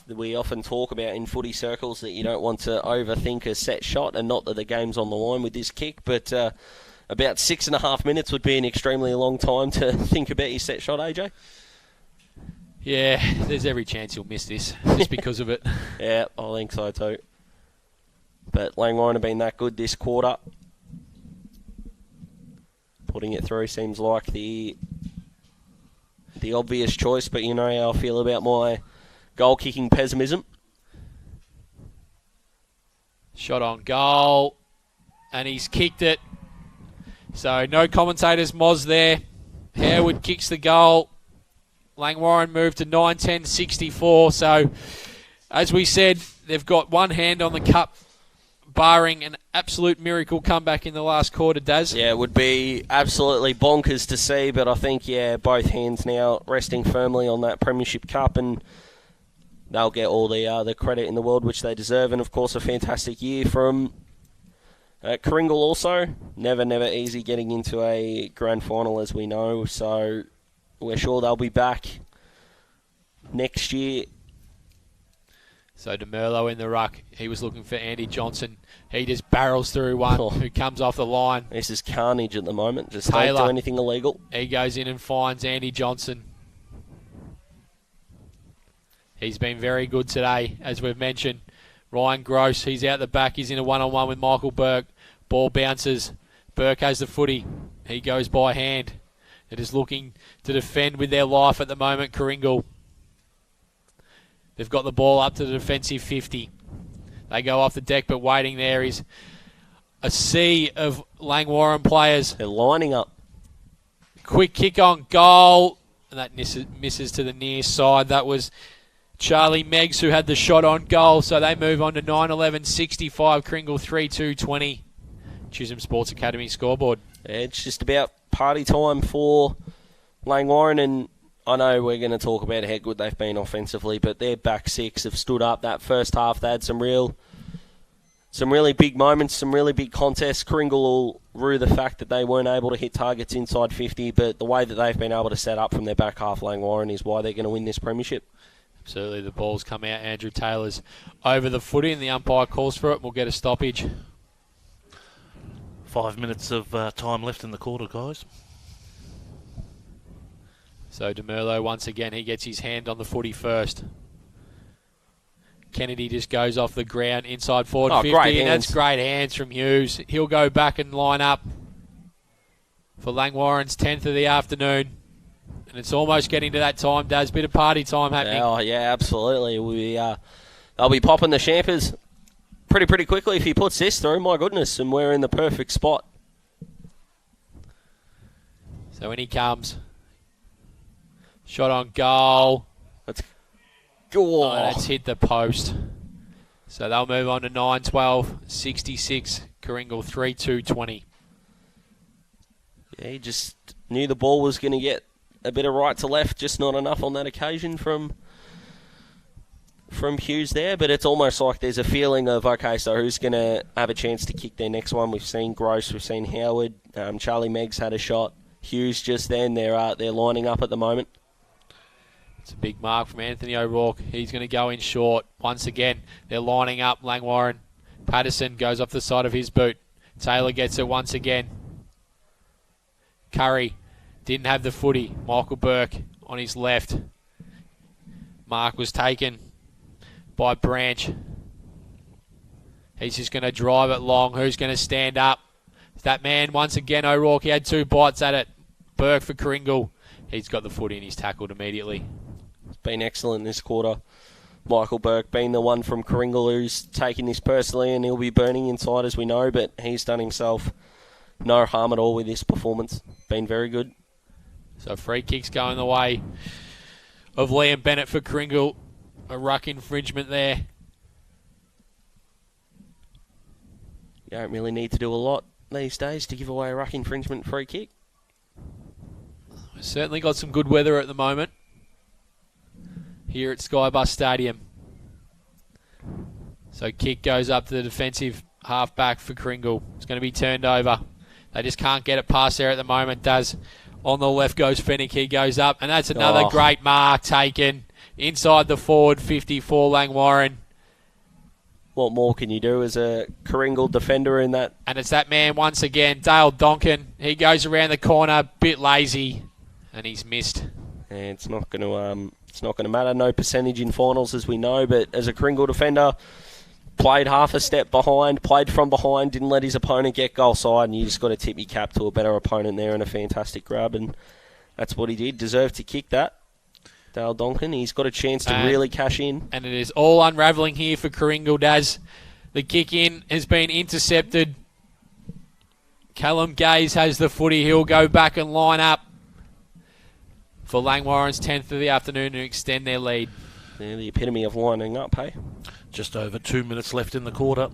C: We often talk about in footy circles that you don't want to overthink a set shot, and not that the game's on the line with this kick, but about 6.5 minutes would be an extremely long time to think about your set shot, AJ.
A: Yeah, there's every chance he'll miss this just because of it.
C: Yeah, I think so too. But Langwarrin have been that good this quarter. Putting it through seems like the obvious choice, but you know how I feel about my goal-kicking pessimism.
A: Shot on goal, and he's kicked it. So no commentators, Moz there. Howard kicks the goal. Langwarrin moved to 9-10-64. So, as we said, they've got one hand on the cup, barring an absolute miracle comeback in the last quarter, Daz.
C: Yeah, it would be absolutely bonkers to see, but I think, both hands now resting firmly on that Premiership Cup, and they'll get all the credit in the world which they deserve. And, of course, a fantastic year from Karingal also. Never easy getting into a grand final, as we know. So we're sure they'll be back next year.
A: So DeMerlo in the ruck. He was looking for Andy Johnson. He just barrels through one who comes off the line.
C: This is carnage at the moment. Just
A: Taylor,
C: don't do anything illegal.
A: He goes in and finds Andy Johnson. He's been very good today, as we've mentioned. Ryan Gross, he's out the back. He's in a one-on-one with Michael Burke. Ball bounces. Burke has the footy. He goes by hand. It is looking to defend with their life at the moment, Karingal. They've got the ball up to the defensive 50. They go off the deck, but waiting there is a sea of Langwarrin players.
C: They're lining up.
A: Quick kick on goal. And that misses to the near side. That was Charlie Meggs who had the shot on goal. So they move on to 9-11-65. Karingal 3-2-20. Chisholm Sports Academy scoreboard.
C: It's just about party time for Langwarrin, and I know we're going to talk about how good they've been offensively, but their back six have stood up. That first half, they had some really big moments, some really big contests. Karingal will rue the fact that they weren't able to hit targets inside 50, but the way that they've been able to set up from their back half, Langwarrin, is why they're going to win this premiership.
A: Absolutely, the ball's come out. Andrew Taylor's over the footy, and the umpire calls for it. We'll get a stoppage.
B: 5 minutes of time left in the quarter, guys.
A: So DeMerlo, once again, he gets his hand on the footy first. Kennedy just goes off the ground inside forward 50, and that's great hands from Hughes. He'll go back and line up for Langwarrin's 10th of the afternoon. And And it's almost getting to that time, Daz. Bit of party time happening.
C: Oh, yeah, absolutely. They'll be popping the champers pretty quickly if he puts this through. My goodness, and we're in the perfect spot.
A: So in he comes. Shot on goal.
C: Let's go.
A: Oh, that's hit the post. So they'll move on to 9-12, 66. Karingal 3-2-20.
C: Yeah, he just knew the ball was going to get a bit of right to left, just not enough on that occasion from Hughes there. But it's almost like there's a feeling of, okay, so who's going to have a chance to kick their next one? We've seen Gross, we've seen Howard, Charlie Meggs had a shot. Hughes just then, they're lining up at the moment.
A: It's a big mark from Anthony O'Rourke. He's going to go in short. Once again, they're lining up. Langwarrin. Patterson goes off the side of his boot. Taylor gets it once again. Curry didn't have the footy. Michael Burke on his left. Mark was taken by Branch. He's just going to drive it long. Who's going to stand up? It's that man once again, O'Rourke. He had 2 bites at it. Burke for Karingal. He's got the footy and he's tackled immediately.
C: It's been excellent this quarter. Michael Burke being the one from Karingal who's taking this personally, and he'll be burning inside as we know, but he's done himself no harm at all with this performance. Been very good.
A: So free kicks going the way of Liam Bennett for Karingal. A ruck infringement there.
C: You don't really need to do a lot these days to give away a ruck infringement free kick.
A: We've certainly got some good weather at the moment here at Skybus Stadium. So kick goes up to the defensive halfback for Karingal. It's going to be turned over. They just can't get it past there at the moment. Does on the left goes Fennick. He goes up, and that's another great mark taken inside the forward 54 Langwarrin.
C: What more can you do as a Karingal defender in that?
A: And it's that man once again, Dale Donkin. He goes around the corner, bit lazy, and he's missed.
C: And it's not going to matter. No percentage in finals, as we know. But as a Karingal defender, played half a step behind, played from behind, didn't let his opponent get goal side, and you just got to tip your cap to a better opponent there and a fantastic grab, and that's what he did. Deserved to kick that. Dale Donkin, he's got a chance to really cash in.
A: And it is all unravelling here for Karingal, Daz. The kick in has been intercepted. Callum Gaze has the footy. He'll go back and line up for Langwarrin's 10th of the afternoon to extend their lead.
C: Yeah, the epitome of lining up, hey?
B: Just over 2 minutes left in the quarter.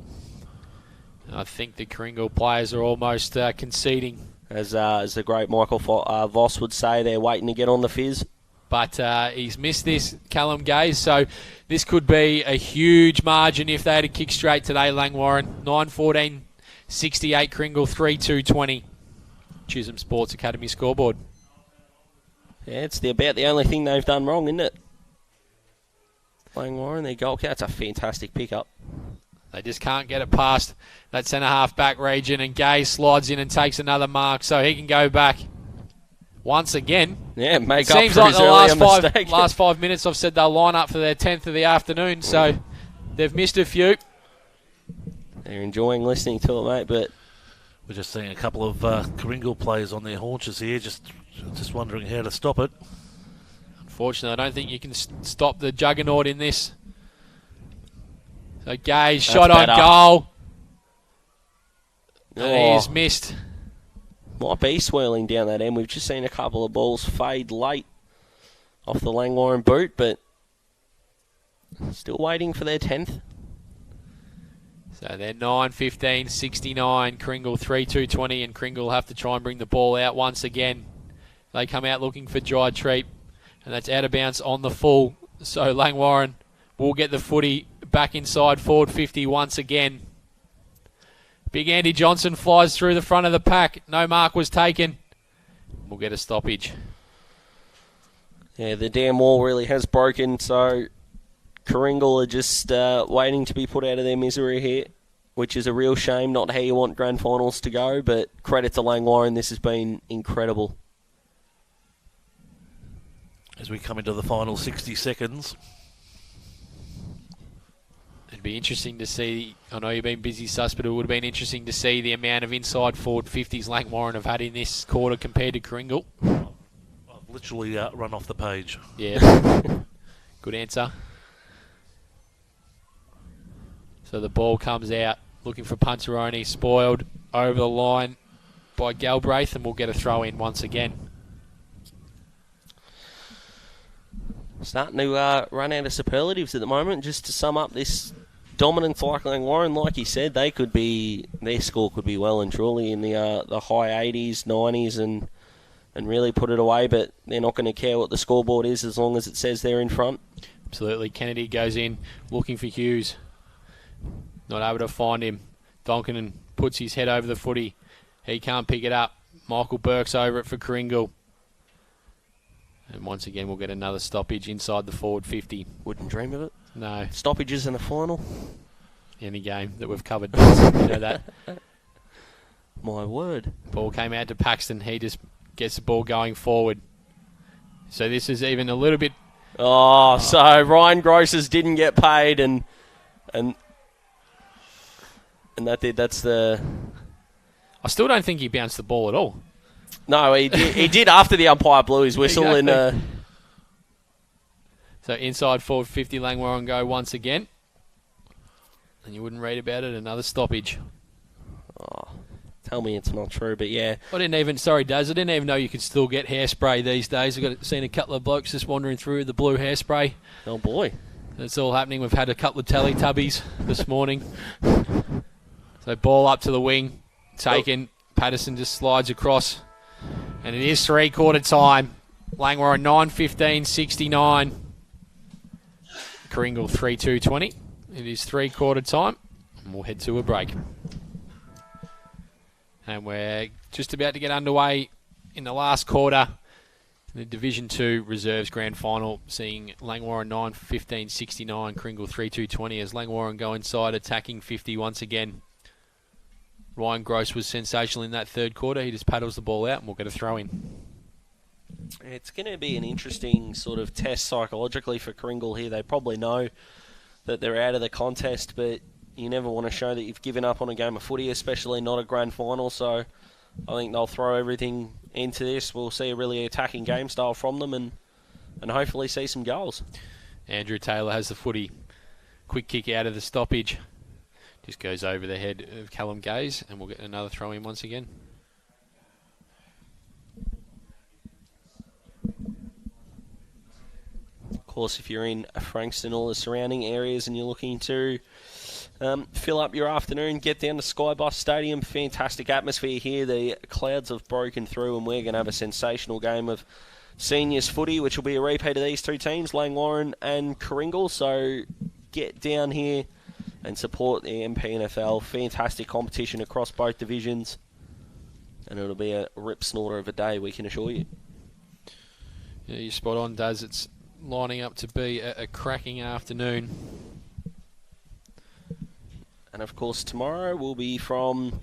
A: I think the Karingal players are almost conceding.
C: As the great Michael Voss would say, they're waiting to get on the fizz.
A: But he's missed this, Callum Gaze, so this could be a huge margin if they had a kick straight today, Langwarrin. 9-14, 68, Karingal 3-2-20. Chisholm Sports Academy scoreboard.
C: Yeah, it's about the only thing they've done wrong, isn't it? Langwarrin, their goal count's a fantastic pickup.
A: They just can't get it past that centre-half back region, and Gaze slides in and takes another mark, so he can go back once again.
C: Yeah, make
A: up
C: for
A: like
C: his
A: the
C: earlier mistake.
A: last 5 minutes I've said they'll line up for their 10th of the afternoon, so they've missed a few.
C: They're enjoying listening to it, mate, but
B: we're just seeing a couple of Karingal players on their haunches here, just wondering how to stop it.
A: Unfortunately, I don't think you can stop the juggernaut in this. So Gaze, shot on goal. And he's missed.
C: Might be swirling down that end. We've just seen a couple of balls fade late off the Langwarrin boot, but still waiting for their 10th.
A: So they're 9-15, 69. Karingal 3-2-20, and Karingal have to try and bring the ball out once again. They come out looking for dry treat, and that's out of bounds on the full. So Langwarrin will get the footy back inside forward 50 once again. Big Andy Johnson flies through the front of the pack. No mark was taken. We'll get a stoppage.
C: Yeah, the damn wall really has broken, so Karingal are just waiting to be put out of their misery here, which is a real shame. Not how you want grand finals to go, but credit to Langwarrin, this has been incredible.
B: As we come into the final 60 seconds.
A: It'd be interesting to see, I know you've been busy, Sus, but it would have been interesting to see the amount of inside forward 50s Langwarrin have had in this quarter compared to Karingal.
B: I've Literally run off the page.
A: Yeah. Good answer. So the ball comes out, looking for Punteroni, spoiled over the line by Galbraith, and we'll get a throw in once again.
C: Starting to run out of superlatives at the moment. Just to sum up this dominance like Langwarrin, like you said, their score could be well and truly in the high 80s, 90s, and really put it away, but they're not going to care what the scoreboard is as long as it says they're in front.
A: Absolutely. Kennedy goes in looking for Hughes. Not able to find him. Donkin puts his head over the footy. He can't pick it up. Michael Burke's over it for Karingal. And once again, we'll get another stoppage inside the forward 50.
C: Wouldn't dream of it.
A: No.
C: Stoppages in the final.
A: Any game that we've covered. You know that.
C: My word.
A: Ball came out to Paxton. He just gets the ball going forward. So this is even a little bit...
C: Oh, so Ryan Grosses didn't get paid, and that's the...
A: I still don't think he bounced the ball at all.
C: No, he did after the umpire blew his whistle.
A: Exactly. So inside forward 50, Langwarrin go once again. And you wouldn't read about it, another stoppage.
C: Oh, tell me it's not true, but yeah.
A: I didn't even know you could still get hairspray these days. I've seen a couple of blokes just wandering through the blue hairspray.
C: Oh boy.
A: It's all happening. We've had a couple of Teletubbies this morning. So ball up to the wing, taken. Patterson just slides across. And it is three-quarter time. Langwarrin 9:15:69. Karingal 3:2:20. It is three-quarter time. And we'll head to a break. And we're just about to get underway in the last quarter. The Division 2 Reserves Grand Final, seeing Langwarrin 9:15:69, Karingal 3:2:20 as Langwarrin go inside, attacking 50 once again. Ryan Gross was sensational in that third quarter. He just paddles the ball out and we'll get a throw in.
C: It's going to be an interesting sort of test psychologically for Karingal here. They probably know that they're out of the contest, but you never want to show that you've given up on a game of footy, especially not a grand final. So I think they'll throw everything into this. We'll see a really attacking game style from them and hopefully see some goals.
A: Andrew Taylor has the footy. Quick kick out of the stoppage. Just goes over the head of Callum Gaze, and we'll get another throw in once again.
C: Of course, if you're in Frankston or the surrounding areas and you're looking to fill up your afternoon, get down to Skybus Stadium. Fantastic atmosphere here. The clouds have broken through and we're going to have a sensational game of seniors footy, which will be a repeat of these two teams, Langwarrin and Karingal. So get down here and support the MPNFL. Fantastic competition across both divisions. And it'll be a rip snorter of a day, we can assure you.
A: Yeah, you're spot on, Daz. It's lining up to be a cracking afternoon.
C: And of course, tomorrow we'll be from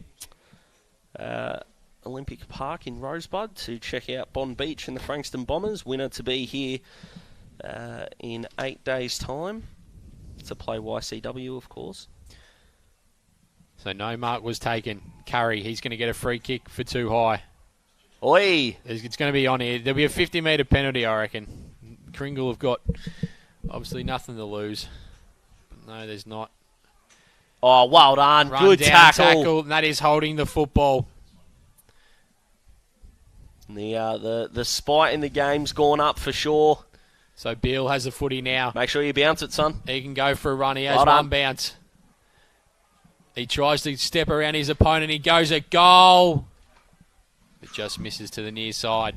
C: Olympic Park in Rosebud to check out Bond Beach and the Frankston Bombers. Winner to be here in 8 days' time to play YCW, of course.
A: So no mark was taken. Curry, he's going to get a free kick for too high.
C: Oi!
A: It's going to be on here. There'll be a 50-metre penalty, I reckon. Karingal have got obviously nothing to lose. But no, there's not.
C: Oh, well done.
A: Run
C: Good
A: down
C: tackle.
A: And that is holding the football.
C: The spite in the game's gone up for sure.
A: So Beale has the footy now.
C: Make sure you bounce it, son.
A: He can go for a run. He has
C: Well done.
A: one bounce. He tries to step around his opponent. He goes a goal. It just misses to the near side.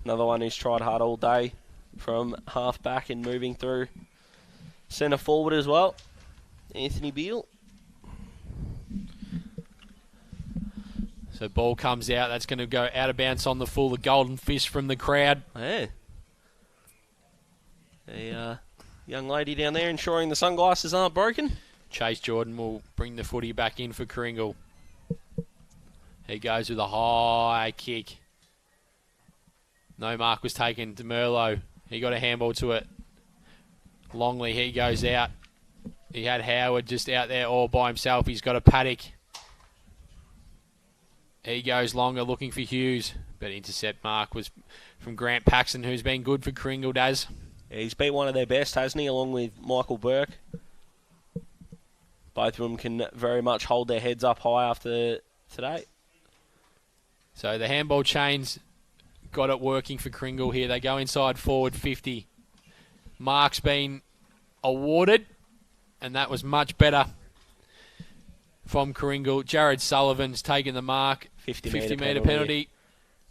C: Another one who's tried hard all day from half back and moving through centre forward as well. Anthony Beale.
A: So ball comes out. That's going to go out of bounds on the full. The golden fist from the crowd.
C: Yeah. A young lady down there ensuring the sunglasses aren't broken.
A: Chase Jordan will bring the footy back in for Karingal. He goes with a high kick. No mark was taken. DeMerlo, he got a handball to it. Longley, he goes out. He had Howard just out there all by himself. He's got a Paddock. He goes longer looking for Hughes, but intercept mark was from Grant Paxton, who's been good for Karingal, Daz.
C: Yeah, he's been one of their best, hasn't he, along with Michael Burke. Both of them can very much hold their heads up high after today.
A: So the handball chains got it working for Karingal here. They go inside forward 50. Mark's been awarded, and that was much better from Karingal. Jared Sullivan's taken the mark.
C: 50
A: metre penalty.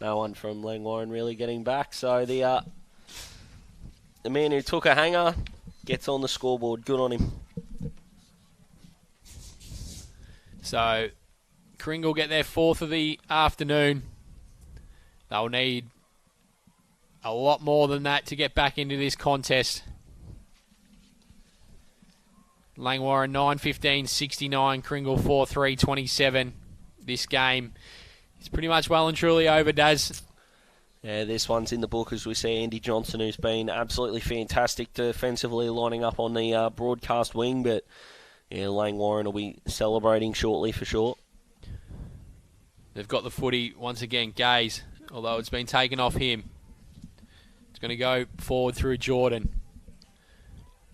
C: No one from Langwarrin really getting back. So the man who took a hanger gets on the scoreboard. Good on him.
A: So Karingal get their fourth of the afternoon. They'll need a lot more than that to get back into this contest. Langwarrin 9-15-69, Karingal 4-3-27. This game is pretty much well and truly over, Daz.
C: Yeah, this one's in the book as we see Andy Johnson, who's been absolutely fantastic defensively, lining up on the broadcast wing, but yeah, Langwarrin will be celebrating shortly for sure.
A: They've got the footy once again, Gaze, although it's been taken off him. It's going to go forward through Jordan.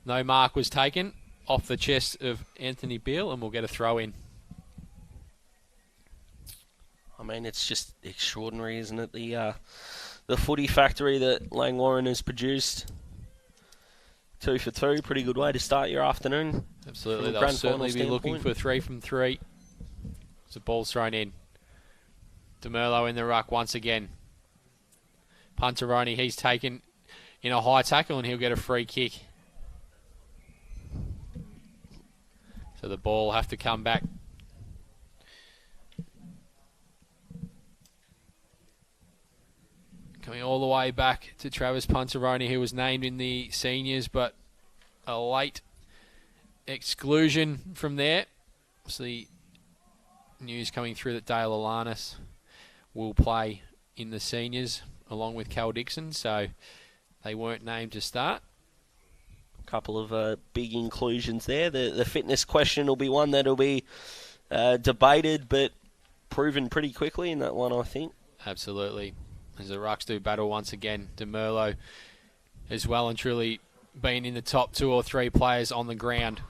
A: No mark was taken off the chest of Anthony Beale, and we'll get a throw in.
C: I mean, it's just extraordinary, isn't it? The footy factory that Langwarrin has produced. 2 for 2, pretty good way to start your afternoon.
A: Absolutely, they'll certainly be looking for 3 from 3. As the ball's thrown in. DeMerlo in the ruck once again. Punteroni, he's taken in a high tackle, and he'll get a free kick. So the ball will have to come back. Coming all the way back to Travis Punteroni, who was named in the seniors, but a late exclusion from there. See news coming through that Dale Alanis will play in the seniors along with Cal Dixon, so they weren't named to start.
C: A couple of big inclusions there. The fitness question will be one that will be debated, but proven pretty quickly in that one, I think.
A: Absolutely. As the Rucks do battle once again, DeMerlo has well and truly been in the top 2 or 3 players on the ground.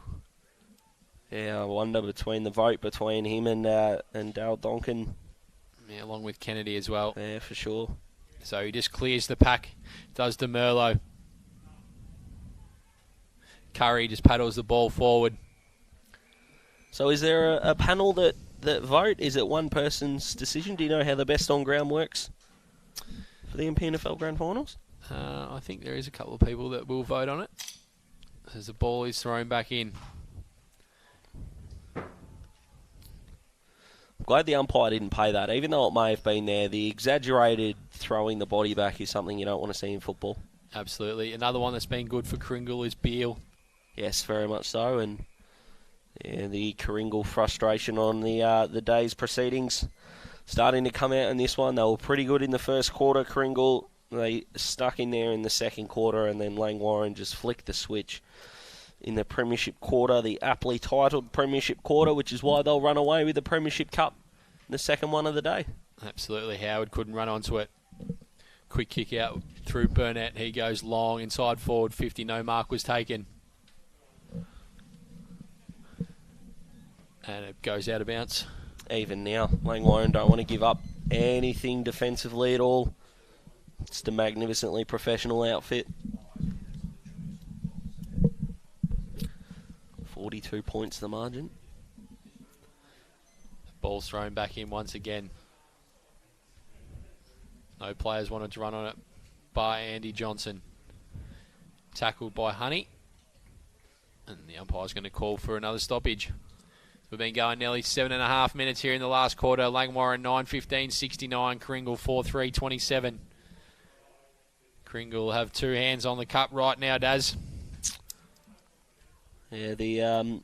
C: Yeah, I wonder between the vote between him and Dale Donkin.
A: Yeah, along with Kennedy as well.
C: Yeah, for sure.
A: So he just clears the pack, does DeMerlo. Curry just paddles the ball forward.
C: So is there a panel that vote? Is it one person's decision? Do you know how the best on ground works for the MPNFL Grand Finals?
A: I think there is a couple of people that will vote on it as the ball is thrown back in.
C: I'm glad the umpire didn't pay that. Even though it may have been there, the exaggerated throwing the body back is something you don't want to see in football.
A: Absolutely. Another one that's been good for Karingal is Beale.
C: Yes, very much so. And yeah, the Karingal frustration on the day's proceedings starting to come out in this one. They were pretty good in the first quarter. Karingal, they stuck in there in the second quarter, and then Langwarrin just flicked the switch in the Premiership quarter, the aptly titled Premiership quarter, which is why they'll run away with the Premiership Cup, the second one of the day.
A: Absolutely. Howard couldn't run onto it. Quick kick out through Burnett. He goes long, inside forward 50. No mark was taken. And it goes out of bounds.
C: Even now, Langwarrin don't want to give up anything defensively at all. It's the magnificently professional outfit. 42 points the margin.
A: Ball's thrown back in once again. No players wanted to run on it by Andy Johnson. Tackled by Honey. And the umpire's going to call for another stoppage. We've been going nearly 7.5 minutes here in the last quarter. Langwarrin 9-15-69. Karingal 4-3-27. Karingal have 2 hands on the cup right now, Daz.
C: Yeah, the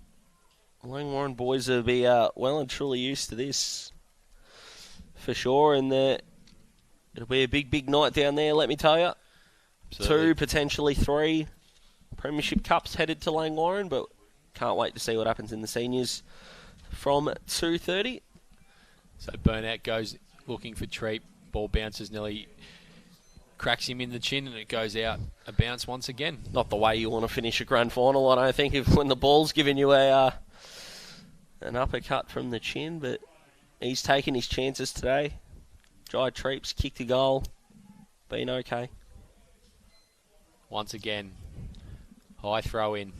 C: Langwarrin boys will be well and truly used to this for sure, and it'll be a big night down there, let me tell you. Absolutely. 2, potentially 3 Premiership Cups headed to Langwarrin, but can't wait to see what happens in the seniors from 2:30.
A: So Burnett goes looking for Treep. Ball bounces, nearly cracks him in the chin, and it goes out a bounce once again.
C: Not the way you want to finish a grand final, I don't think, when the ball's giving you an uppercut from the chin, but he's taken his chances today. Jai Treep's kicked a goal, been okay.
A: Once again, high throw in.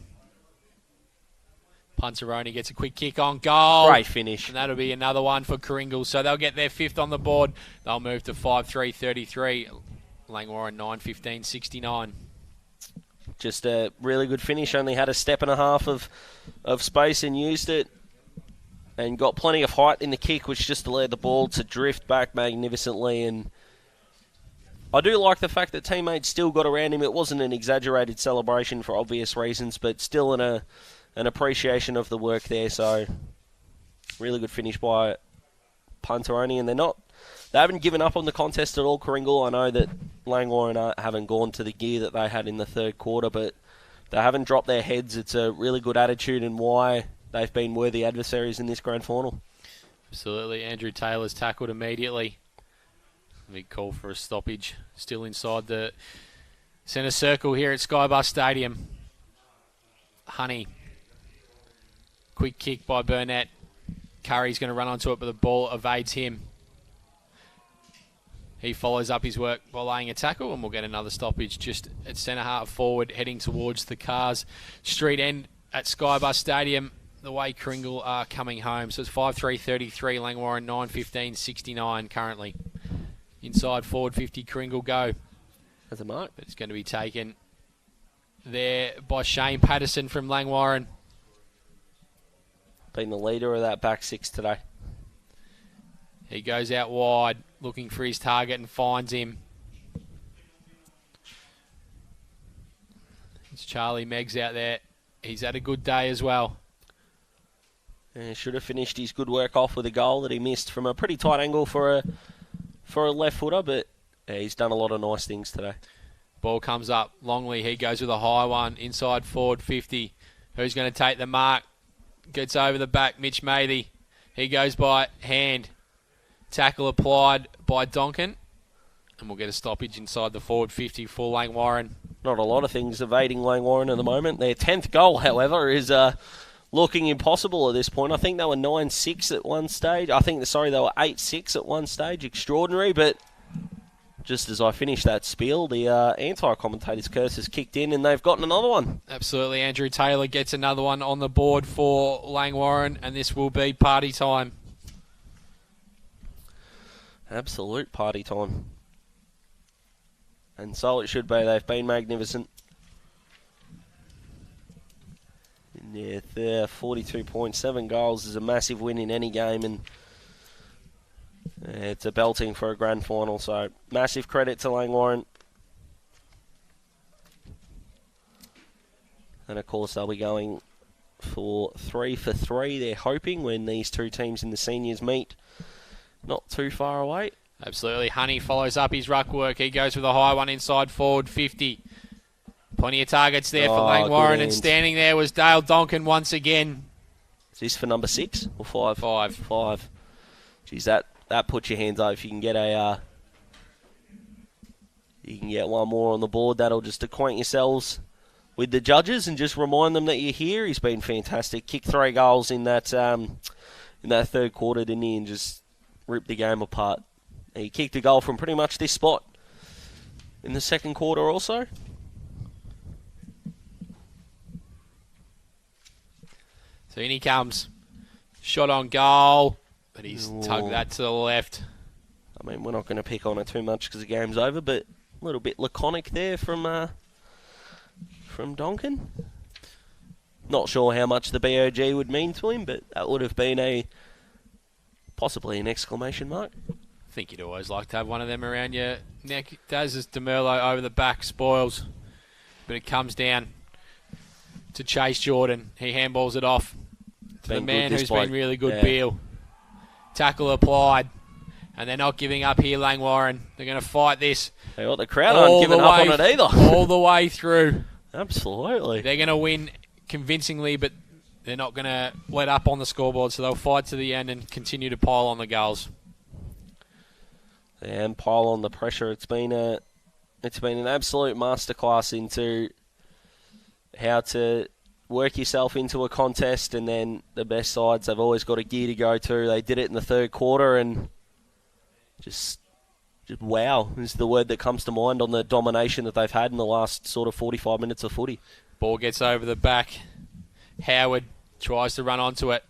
A: Punteroni gets a quick kick on goal.
C: Great finish.
A: And that'll be another one for Karingal. So they'll get their 5th on the board. They'll move to 5-3-33. Langwarrin 9-15-69.
C: Just a really good finish. Only had a step and a half of space and used it. And got plenty of height in the kick, which just allowed the ball to drift back magnificently. And I do like the fact that teammates still got around him. It wasn't an exaggerated celebration for obvious reasons, but still an appreciation of the work there. So really good finish by Punteroni, and they haven't given up on the contest at all, Karingal. I know that Langwarrin haven't gone to the gear that they had in the third quarter, but they haven't dropped their heads. It's a really good attitude and why they've been worthy adversaries in this grand final.
A: Absolutely. Andrew Taylor's tackled immediately. Big call for a stoppage. Still inside the centre circle here at Skybus Stadium. Honey. Quick kick by Burnett. Curry's going to run onto it, but the ball evades him. He follows up his work by laying a tackle, and we'll get another stoppage just at centre half forward, heading towards the Cars Street end at Skybus Stadium, the way Karingal are coming home. So it's 5-3-33, Langwarrin 9-15-69 currently. Inside forward 50, Karingal go.
C: That's a mark.
A: But it's going to be taken there by Shane Patterson from Langwarrin.
C: Been the leader of that back six today.
A: He goes out wide, looking for his target and finds him. It's Charlie Meggs out there. He's had a good day as well.
C: Yeah, should have finished his good work off with a goal that he missed from a pretty tight angle for a left footer, but yeah, he's done a lot of nice things today.
A: Ball comes up. Longley, he goes with a high one. Inside forward 50. Who's going to take the mark? Gets over the back. Mitch Mathy. He goes by hand. Tackle applied by Donkin. And we'll get a stoppage inside the forward 50 for Langwarrin.
C: Not a lot of things evading Langwarrin at the moment. Their 10th goal, however, is looking impossible at this point. I think they were 9-6 at one stage. They were 8-6 at one stage. Extraordinary, but just as I finished that spiel, the anti-commentator's curse has kicked in and they've gotten another one.
A: Absolutely. Andrew Taylor gets another one on the board for Langwarrin, and this will be party time.
C: Absolute party time. And so it should be. They've been magnificent. Yeah, 42.7 goals is a massive win in any game, and it's a belting for a grand final, so massive credit to Langwarrin. And of course they'll be going for 3 for 3, they're hoping, when these two teams in the seniors meet not too far away.
A: Absolutely. Honey follows up his ruck work. He goes with a high one inside forward 50. Plenty of targets there for Langwarrin, and standing there was Dale Donkin once again.
C: Is this for number 6 or 5?
A: 5.
C: 5. Geez, that puts your hands up. If you can get one more on the board, that'll just acquaint yourselves with the judges and just remind them that you're here. He's been fantastic. Kicked 3 goals in that third quarter, didn't he? And just ripped the game apart. He kicked a goal from pretty much this spot in the second quarter also.
A: So in he comes. Shot on goal, but he's tugged that to the left.
C: I mean, we're not going to pick on it too much because the game's over, but a little bit laconic there from Donkin. Not sure how much the BOG would mean to him, but that would have been possibly an exclamation mark.
A: I think you'd always like to have one of them around your neck. Does as DeMerlo over the back, spoils. But it comes down to Chase Jordan. He handballs it off to the man who's been really good, Beale. Tackle applied. And they're not giving up here, Langwarrin. They're going to fight this.
C: They got the crowd aren't giving up on it either.
A: All the way through.
C: Absolutely.
A: They're going to win convincingly, but they're not going to let up on the scoreboard, so they'll fight to the end and continue to pile on the goals.
C: And pile on the pressure. It's been an absolute masterclass into how to work yourself into a contest, and then the best sides have always got a gear to go to. They did it in the third quarter, and just wow is the word that comes to mind on the domination that they've had in the last sort of 45 minutes of footy.
A: Ball gets over the back. Howard tries to run onto it.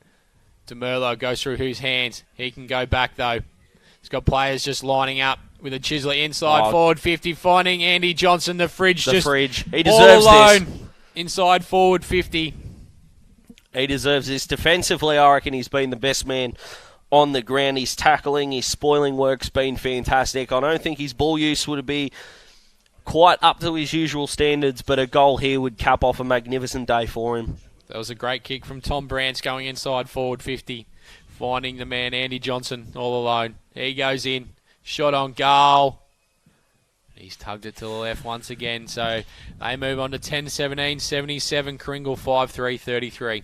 A: DeMerlo goes through whose hands. He can go back, though. He's got players just lining up with a Chisley inside forward 50, finding Andy Johnson, the fridge. He
C: deserves
A: all alone,
C: this.
A: Inside forward 50.
C: He deserves this. Defensively, I reckon he's been the best man on the ground. His tackling, his spoiling work's been fantastic. I don't think his ball use would be quite up to his usual standards, but a goal here would cap off a magnificent day for him.
A: That was a great kick from Tom Brantz going inside forward 50, finding the man Andy Johnson all alone. He goes in, shot on goal. He's tugged it to the left once again, so they move on to 10-17, 77, Karingal 5-3-33.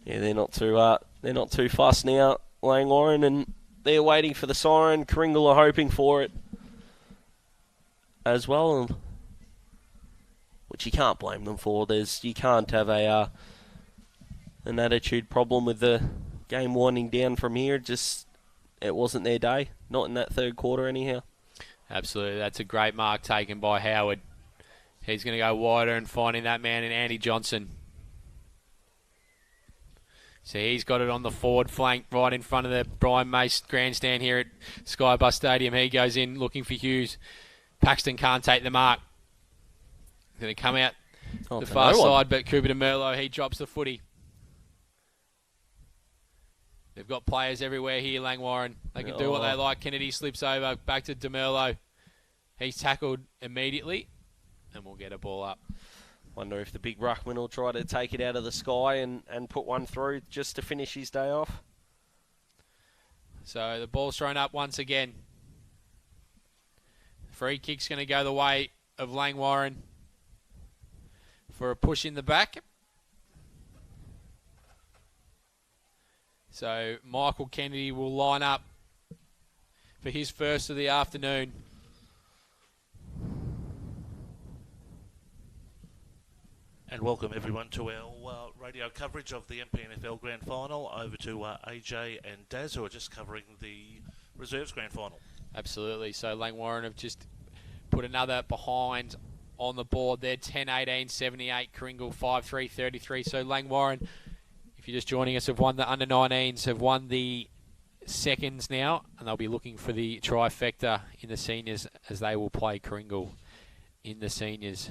C: Yeah, they're not too fussed now, Langwarrin, and they're waiting for the siren. Karingal are hoping for it as well, which you can't blame them for. You can't have an attitude problem with the game winding down from here. It wasn't their day, not in that third quarter anyhow.
A: Absolutely, that's a great mark taken by Howard. He's going to go wider and finding that man in Andy Johnson. So he's got it on the forward flank right in front of the Brian Mace grandstand here at Skybus Stadium. He goes in looking for Hughes. Paxton can't take the mark. Going to come out the far side, but Cooper DeMerlo, he drops the footy. They've got players everywhere here, Langwarrin. They can do what they like. Kennedy slips over, back to DeMerlo. He's tackled immediately, and we'll get a ball up.
C: Wonder if the big ruckman will try to take it out of the sky and put one through just to finish his day off.
A: So the ball's thrown up once again. Free kick's going to go the way of Langwarrin for a push in the back. So Michael Kennedy will line up for his first of the afternoon.
B: And welcome everyone to our radio coverage of the MPNFL Grand Final. Over to AJ and Daz, who are just covering the Reserves Grand Final.
A: Absolutely. So Langwarrin have just put another behind on the board there. 10-18, 78, Karingal 5-3-33. So Langwarrin, if you're just joining us, have won the under-19s, have won the seconds now, and they'll be looking for the trifecta in the seniors as they will play Karingal in the seniors,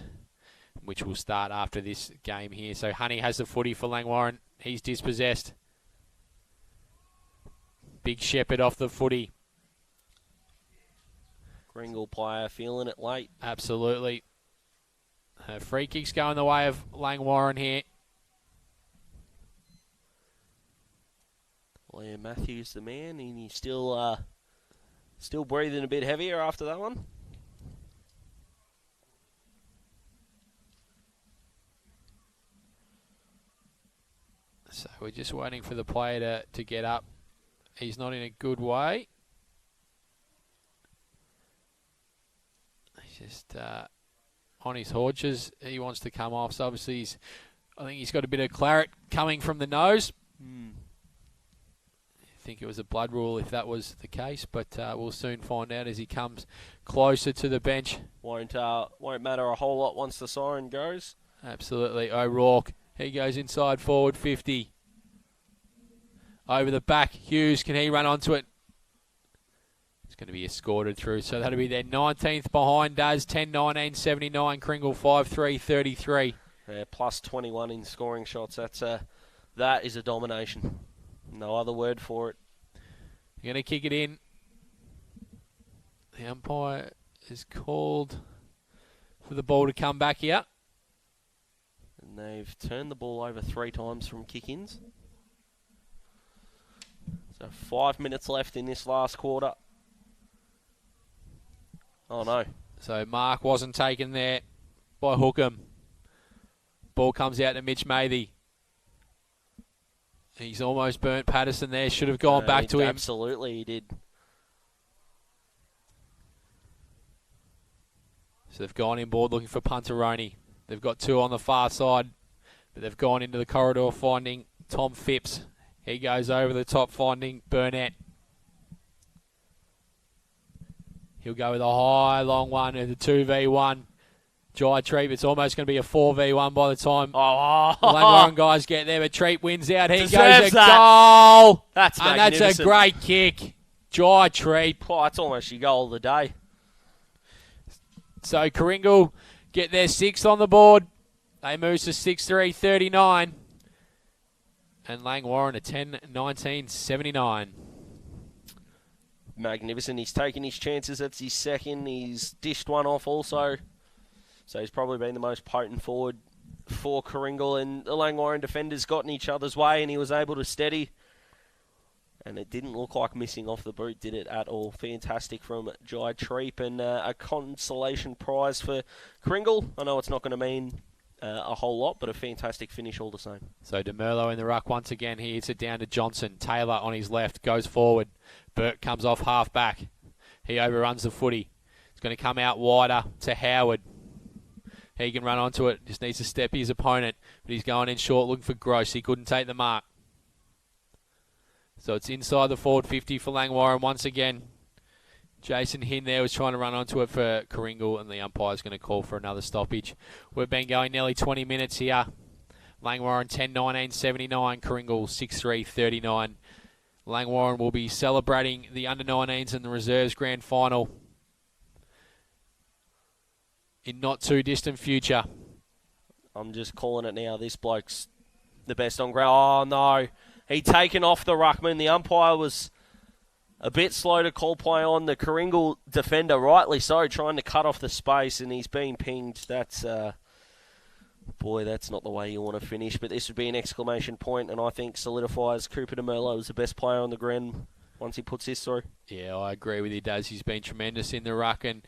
A: which will start after this game here. So Honey has the footy for Langwarrin. He's dispossessed. Big Shepherd off the footy.
C: Karingal player feeling it late.
A: Absolutely. Free kicks going the way of Langwarrin here.
C: Liam Matthews the man, and he's still breathing a bit heavier after that one.
A: So we're just waiting for the player to get up. He's not in a good way. He's just on his haunches. He wants to come off. So obviously I think he's got a bit of claret coming from the nose. I think it was a blood rule if that was the case, but we'll soon find out as he comes closer to the bench.
C: Won't matter a whole lot once the siren goes.
A: Absolutely. O'Rourke. He goes inside forward 50. Over the back. Hughes, can he run onto it? It's going to be escorted through. So that'll be their 19th behind Daz. 10-19, 79. Karingal 5-3-33.
C: Yeah, plus 21 in scoring shots. That is a domination. No other word for it.
A: Going to kick it in. The umpire is called for the ball to come back here.
C: And they've turned the ball over 3 times from kick-ins. So 5 minutes left in this last quarter. Oh no.
A: So Mark wasn't taken there by Hookham. Ball comes out to Mitch Mathy. He's almost burnt Patterson there. Should have gone back to him.
C: Absolutely, he did.
A: So they've gone inboard looking for Punteroni. They've got 2 on the far side, but they've gone into the corridor finding Tom Phipps. He goes over the top finding Burnett. He'll go with a high, long one and the 2v1. Jai Treep, it's almost going to be a 4v1 by the time the Langwarrin guys get there, but Treep wins out. He goes a goal!
C: That's magnificent.
A: That's a great kick. Jai Treep.
C: Oh, that's almost your goal of the day.
A: So Karingal get their 6th on the board. They move to 6-3-39. And Langwarrin a 10-19-79.
C: Magnificent. He's taken his chances. That's his second. He's dished one off also. So he's probably been the most potent forward for Karingal. And the Langwarrin defenders got in each other's way and he was able to steady. And it didn't look like missing off the boot, did it, at all? Fantastic from Jai Treep. And a consolation prize for Karingal. I know it's not going to mean a whole lot, but a fantastic finish all the same.
A: So DeMerlo in the ruck once again. He hits it down to Johnson. Taylor on his left goes forward. Burt comes off half back. He overruns the footy. It's going to come out wider to Howard. He can run onto it. Just needs to step his opponent. But he's going in short looking for Gross. He couldn't take the mark. So it's inside the forward 50 for Langwarrin once again. Jason Hinn there was trying to run onto it for Karingal, and the umpire's going to call for another stoppage. We've been going nearly 20 minutes here. Langwarrin 10-19-79, Karingal 6-3-39. Langwarrin will be celebrating the under-19s and the reserves grand final in not too distant future.
C: I'm just calling it now. This bloke's the best on ground. Oh, no. He'd taken off the ruckman. The umpire was a bit slow to call play on the Karingal defender, rightly so, trying to cut off the space, and he's been pinged. That's, boy, that's not the way you want to finish, but this would be an exclamation point, and I think solidifies Cooper DeMerlo as the best player on the ground once he puts this through.
A: Yeah, I agree with you, Daz. He's been tremendous in the ruck, and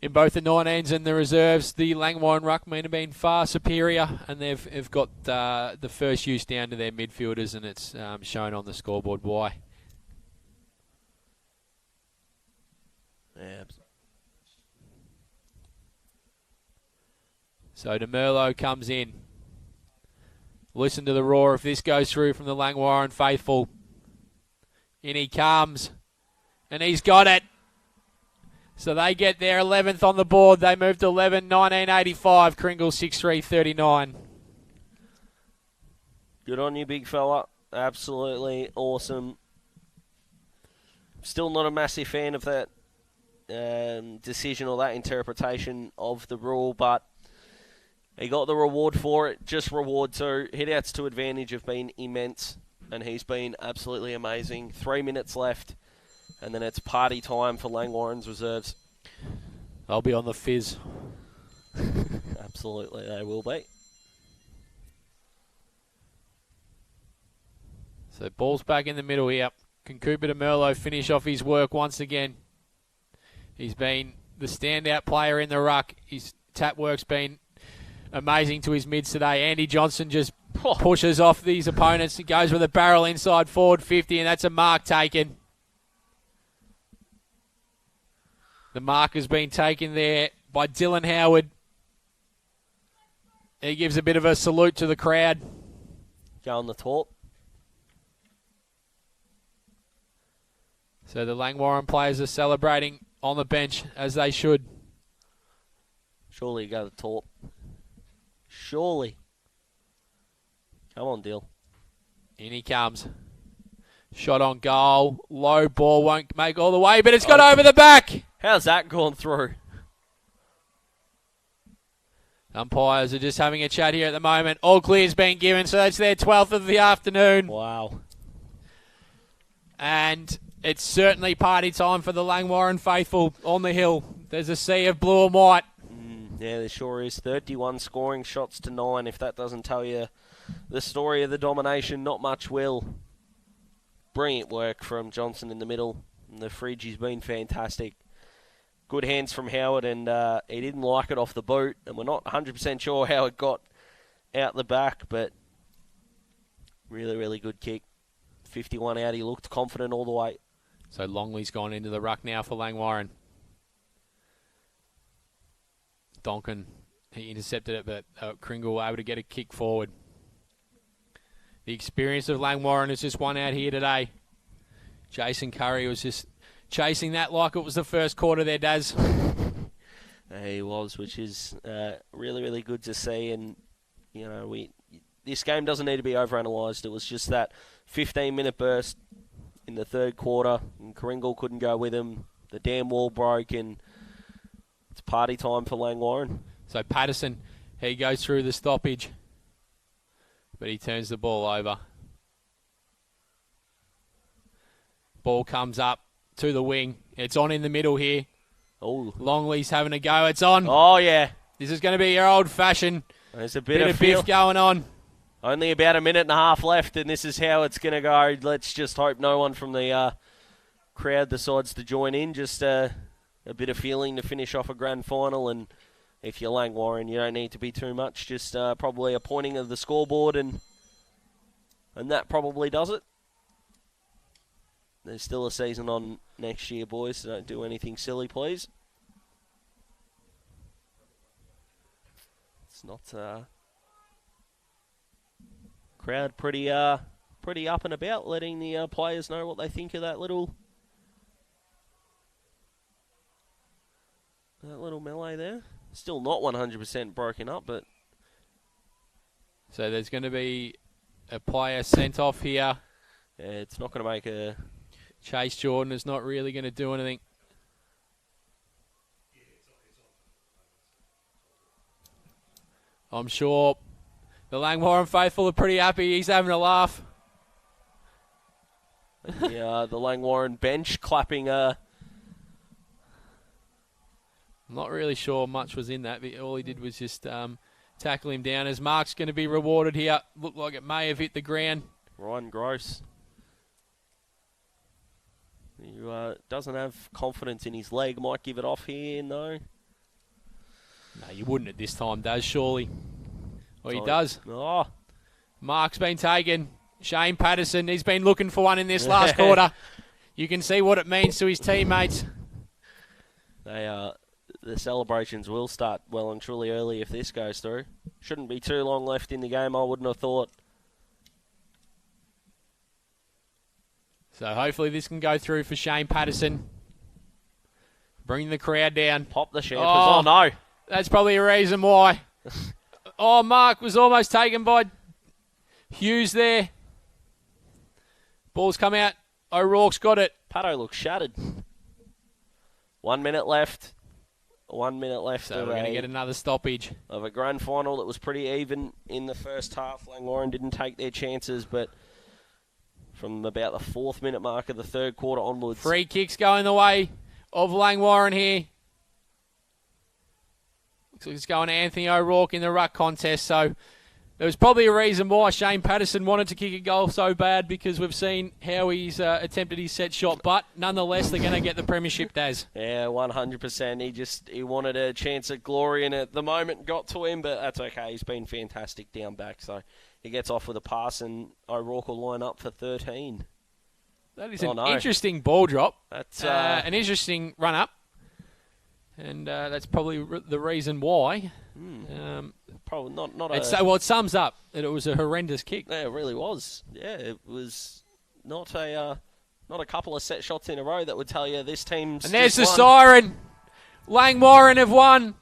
A: in both the 19s and the reserves, the Langwarrin ruckmen have been far superior, and they've got the first use down to their midfielders, and it's shown on the scoreboard why.
C: Yeah.
A: So DeMerlo comes in. Listen to the roar if this goes through from the Langwarrin faithful. In he comes, and he's got it. So they get their 11th on the board. They move to 11-19-85. Karingal 6-3-39.
C: Good on you, big fella. Absolutely awesome. Still not a massive fan of that decision or that interpretation of the rule, but he got the reward for it. Just reward too. Hit-outs to advantage have been immense, and he's been absolutely amazing. 3 minutes left, and then it's party time for Langwarrin's reserves.
A: They'll be on the fizz.
C: Absolutely, they will be.
A: So ball's back in the middle here. Can Cooper DeMerlo finish off his work once again? He's been the standout player in the ruck. His tap work's been amazing to his mids today. Andy Johnson just pushes off these opponents. He goes with a barrel inside forward 50, and that's a mark taken. The mark has been taken there by Dylan Howard. He gives a bit of a salute to the crowd.
C: Go on the top.
A: So the Langwarrin players are celebrating on the bench, as they should.
C: Surely you go to the top. Surely. Come on, Dill.
A: In he comes. Shot on goal. Low ball, won't make all the way, but it's got over the back.
C: How's that gone through?
A: Umpires are just having a chat here at the moment. All clear's been given, so that's their 12th of the afternoon.
C: Wow.
A: And it's certainly party time for the Langwarrin faithful on the hill. There's a sea of blue and white.
C: Yeah, there sure is. 31 scoring shots to 9. If that doesn't tell you the story of the domination, not much will. Brilliant work from Johnson in the middle. And the fridge has been fantastic. Good hands from Howard, and he didn't like it off the boot. And we're not 100% sure how it got out the back, but really, really good kick. 51 out, he looked confident all the way.
A: So Longley's gone into the ruck now for Langwarrin. Donkin, he intercepted it, but Karingal able to get a kick forward. The experience of Langwarrin is just one out here today. Jason Curry was just chasing that like it was the first quarter there, Daz.
C: He was, which is really, really good to see. And, you know, this game doesn't need to be overanalyzed. It was just that 15-minute burst in the third quarter, and Karingal couldn't go with him. The damn wall broke, and it's party time for Langwarrin.
A: So Patterson, he goes through the stoppage, but he turns the ball over. Ball comes up to the wing. It's on in the middle here.
C: Oh,
A: Longley's having a go. It's on.
C: Oh, yeah.
A: This is going to be your old-fashioned
C: There's a
A: bit of biff going on.
C: Only about a minute and a half left, and this is how it's going to go. Let's just hope no one from the crowd decides to join in. Just a bit of feeling to finish off a grand final, and if you're Langwarrin, you don't need to be too much. Just probably a pointing of the scoreboard, and that probably does it. There's still a season on next year, boys, so don't do anything silly, please. It's not... crowd pretty up and about, letting the players know what they think of that little melee there. Still not 100% broken up, but
A: So there's going to be a player sent off here.
C: yeah, it's not going to make a...
A: Chase Jordan is not really going to do anything. I'm sure the Langwarrin faithful are pretty happy. He's having a laugh.
C: Yeah, the Langwarrin bench clapping.
A: I'm not really sure much was in that. All he did was just tackle him down. As Mark's going to be rewarded here. Looked like it may have hit the ground.
C: Ryan Gross. He doesn't have confidence in his leg. Might give it off here, no.
A: No, you wouldn't at this time, does surely? Well, he does.
C: Oh.
A: Mark's been taken. Shane Patterson, he's been looking for one in this last quarter. You can see what it means to his teammates.
C: The celebrations will start well and truly early if this goes through. Shouldn't be too long left in the game, I wouldn't have thought.
A: So hopefully this can go through for Shane Patterson. Bring the crowd down.
C: Pop the champers. Oh, no.
A: That's probably a reason why. Mark was almost taken by Hughes there. Ball's come out. O'Rourke's got it.
C: Pato looks shattered. 1 minute left. 1 minute left.
A: So we're going to get another stoppage.
C: Of a grand final that was pretty even in the first half. Langwarrin didn't take their chances, but from about the 4th minute mark of the third quarter onwards.
A: Free kicks going the way of Langwarrin here. Looks like it's going to Anthony O'Rourke in the ruck contest. So there was probably a reason why Shane Patterson wanted to kick a goal so bad, because we've seen how he's attempted his set shot. But nonetheless, they're going to get the premiership, Daz.
C: Yeah, 100%. He wanted a chance at glory, and at the moment got to him, but that's okay. He's been fantastic down back. So he gets off with a pass, and O'Rourke will line up for 13.
A: That is an interesting ball drop.
C: That's
A: an interesting run-up. And that's probably the reason why.
C: Probably not
A: it sums up that it was a horrendous kick.
C: Yeah, it really was. Yeah, it was not a couple of set shots in a row that would tell you this team's.
A: And there's the siren. Langwarrin have won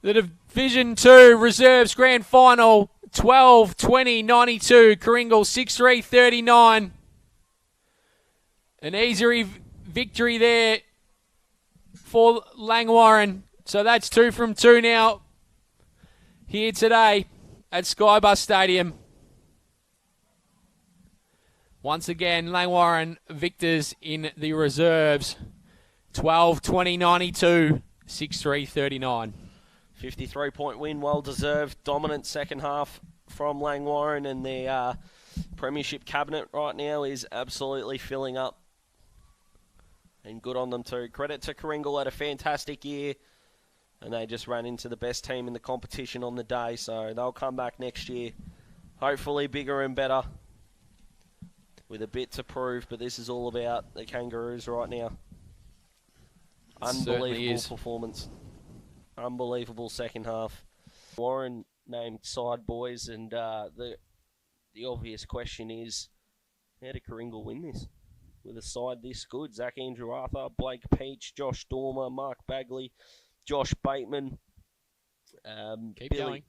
A: the Division 2 Reserves Grand Final 12-20-92. Karingal 6-3-39. An easy victory there for Langwarrin. So that's 2 from 2 now here today at Skybus Stadium. Once again, Langwarrin victors in the reserves. 12-20-92, 6-3-39.
C: 53-point win, well-deserved. Dominant second half from Langwarrin, and their premiership cabinet right now is absolutely filling up. And good on them too. Credit to Karingal, had a fantastic year. and they just ran into the best team in the competition on the day, so they'll come back next year, hopefully bigger and better, with a bit to prove, but this is all about the Kangaroos right now. Unbelievable performance. Unbelievable second half. Warren named side boys, and the obvious question is, how did Karingal win this? With a side this good, Zach Andrew Arthur, Blake Peach, Josh Dormer, Mark Bagley, Josh Bateman,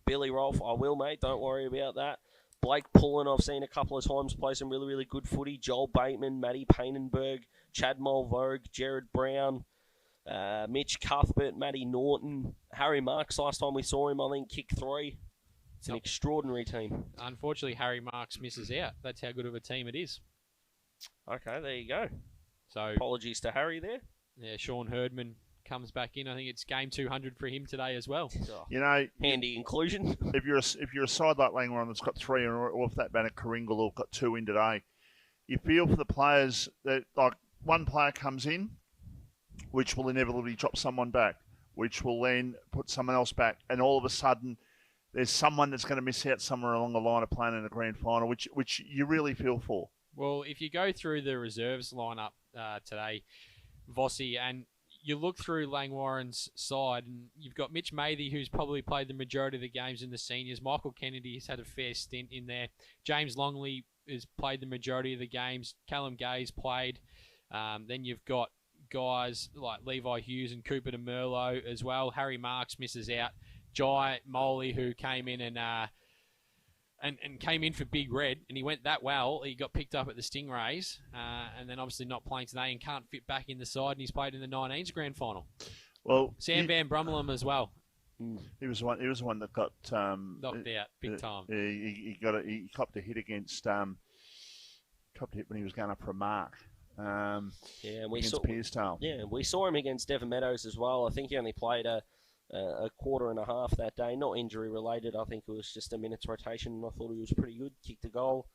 C: Billy Rolfe. I will, mate, don't worry about that. Blake Pullen, I've seen a couple of times play some really, really good footy. Joel Bateman, Matty Painenberg, Chad Mulvogue, Jared Brown, Mitch Cuthbert, Matty Norton, Harry Marks. Last time we saw him, I think, kick 3. It's an extraordinary team.
A: Unfortunately, Harry Marks misses out. That's how good of a team it is.
C: Okay, there you go.
A: So
C: apologies to Harry there.
A: Yeah, Sean Herdman comes back in. I think it's game 200 for him today as well.
D: You know,
C: handy inclusion.
D: If you're a side like Langwarrin that's got 3, or if that banner Karingal will got 2 in today, you feel for the players that like one player comes in, which will inevitably drop someone back, which will then put someone else back, and all of a sudden there's someone that's going to miss out somewhere along the line of playing in the grand final, which you really feel for.
A: Well, if you go through the reserves lineup today, Vossi, and you look through Langwarrin's side, and you've got Mitch Mathy, who's probably played the majority of the games in the seniors. Michael Kennedy has had a fair stint in there. James Longley has played the majority of the games. Callum Gay's played. Then you've got guys like Levi Hughes and Cooper DeMerlo as well. Harry Marks misses out. Jai Moley, who came in and came in for Big Red, and he went that well. He got picked up at the Stingrays, and then obviously not playing today and can't fit back in the side, and he's played in the 19s grand final.
D: Well,
A: Sam Van Brummelum as well.
D: He was the one that got
A: knocked out big time.
D: He copped a hit against copped a hit when he was going up for a mark.
C: And we
D: against Pearstown.
C: Yeah, we saw him against Devon Meadows as well. I think he only played a quarter and a half that day, not injury related. I think it was just a minute's rotation, and I thought he was pretty good. Kicked a goal,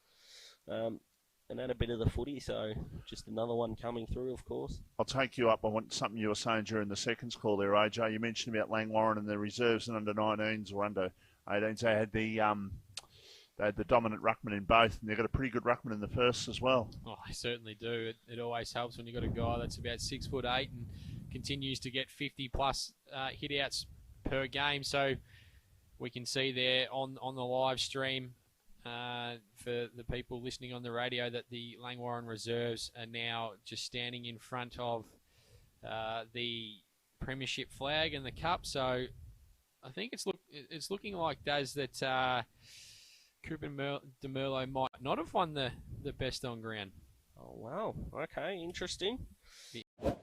C: and had a bit of the footy. So just another one coming through, of course.
D: I'll take you up on something you were saying during the seconds call there, AJ. You mentioned about Langwarrin and the reserves and under 19s or under 18s. They had the dominant ruckman in both, and they've got a pretty good ruckman in the first as well.
A: Oh, they certainly do. It always helps when you've got a guy that's about 6'8" and continues to get 50 plus hit outs per game. So we can see there on the live stream for the people listening on the radio that the Langwarrin reserves are now just standing in front of the premiership flag and the cup. So I think it's looking like, Daz, that Cooper DeMerlo might not have won the best on ground.
C: Oh, wow. Okay, interesting. Yeah.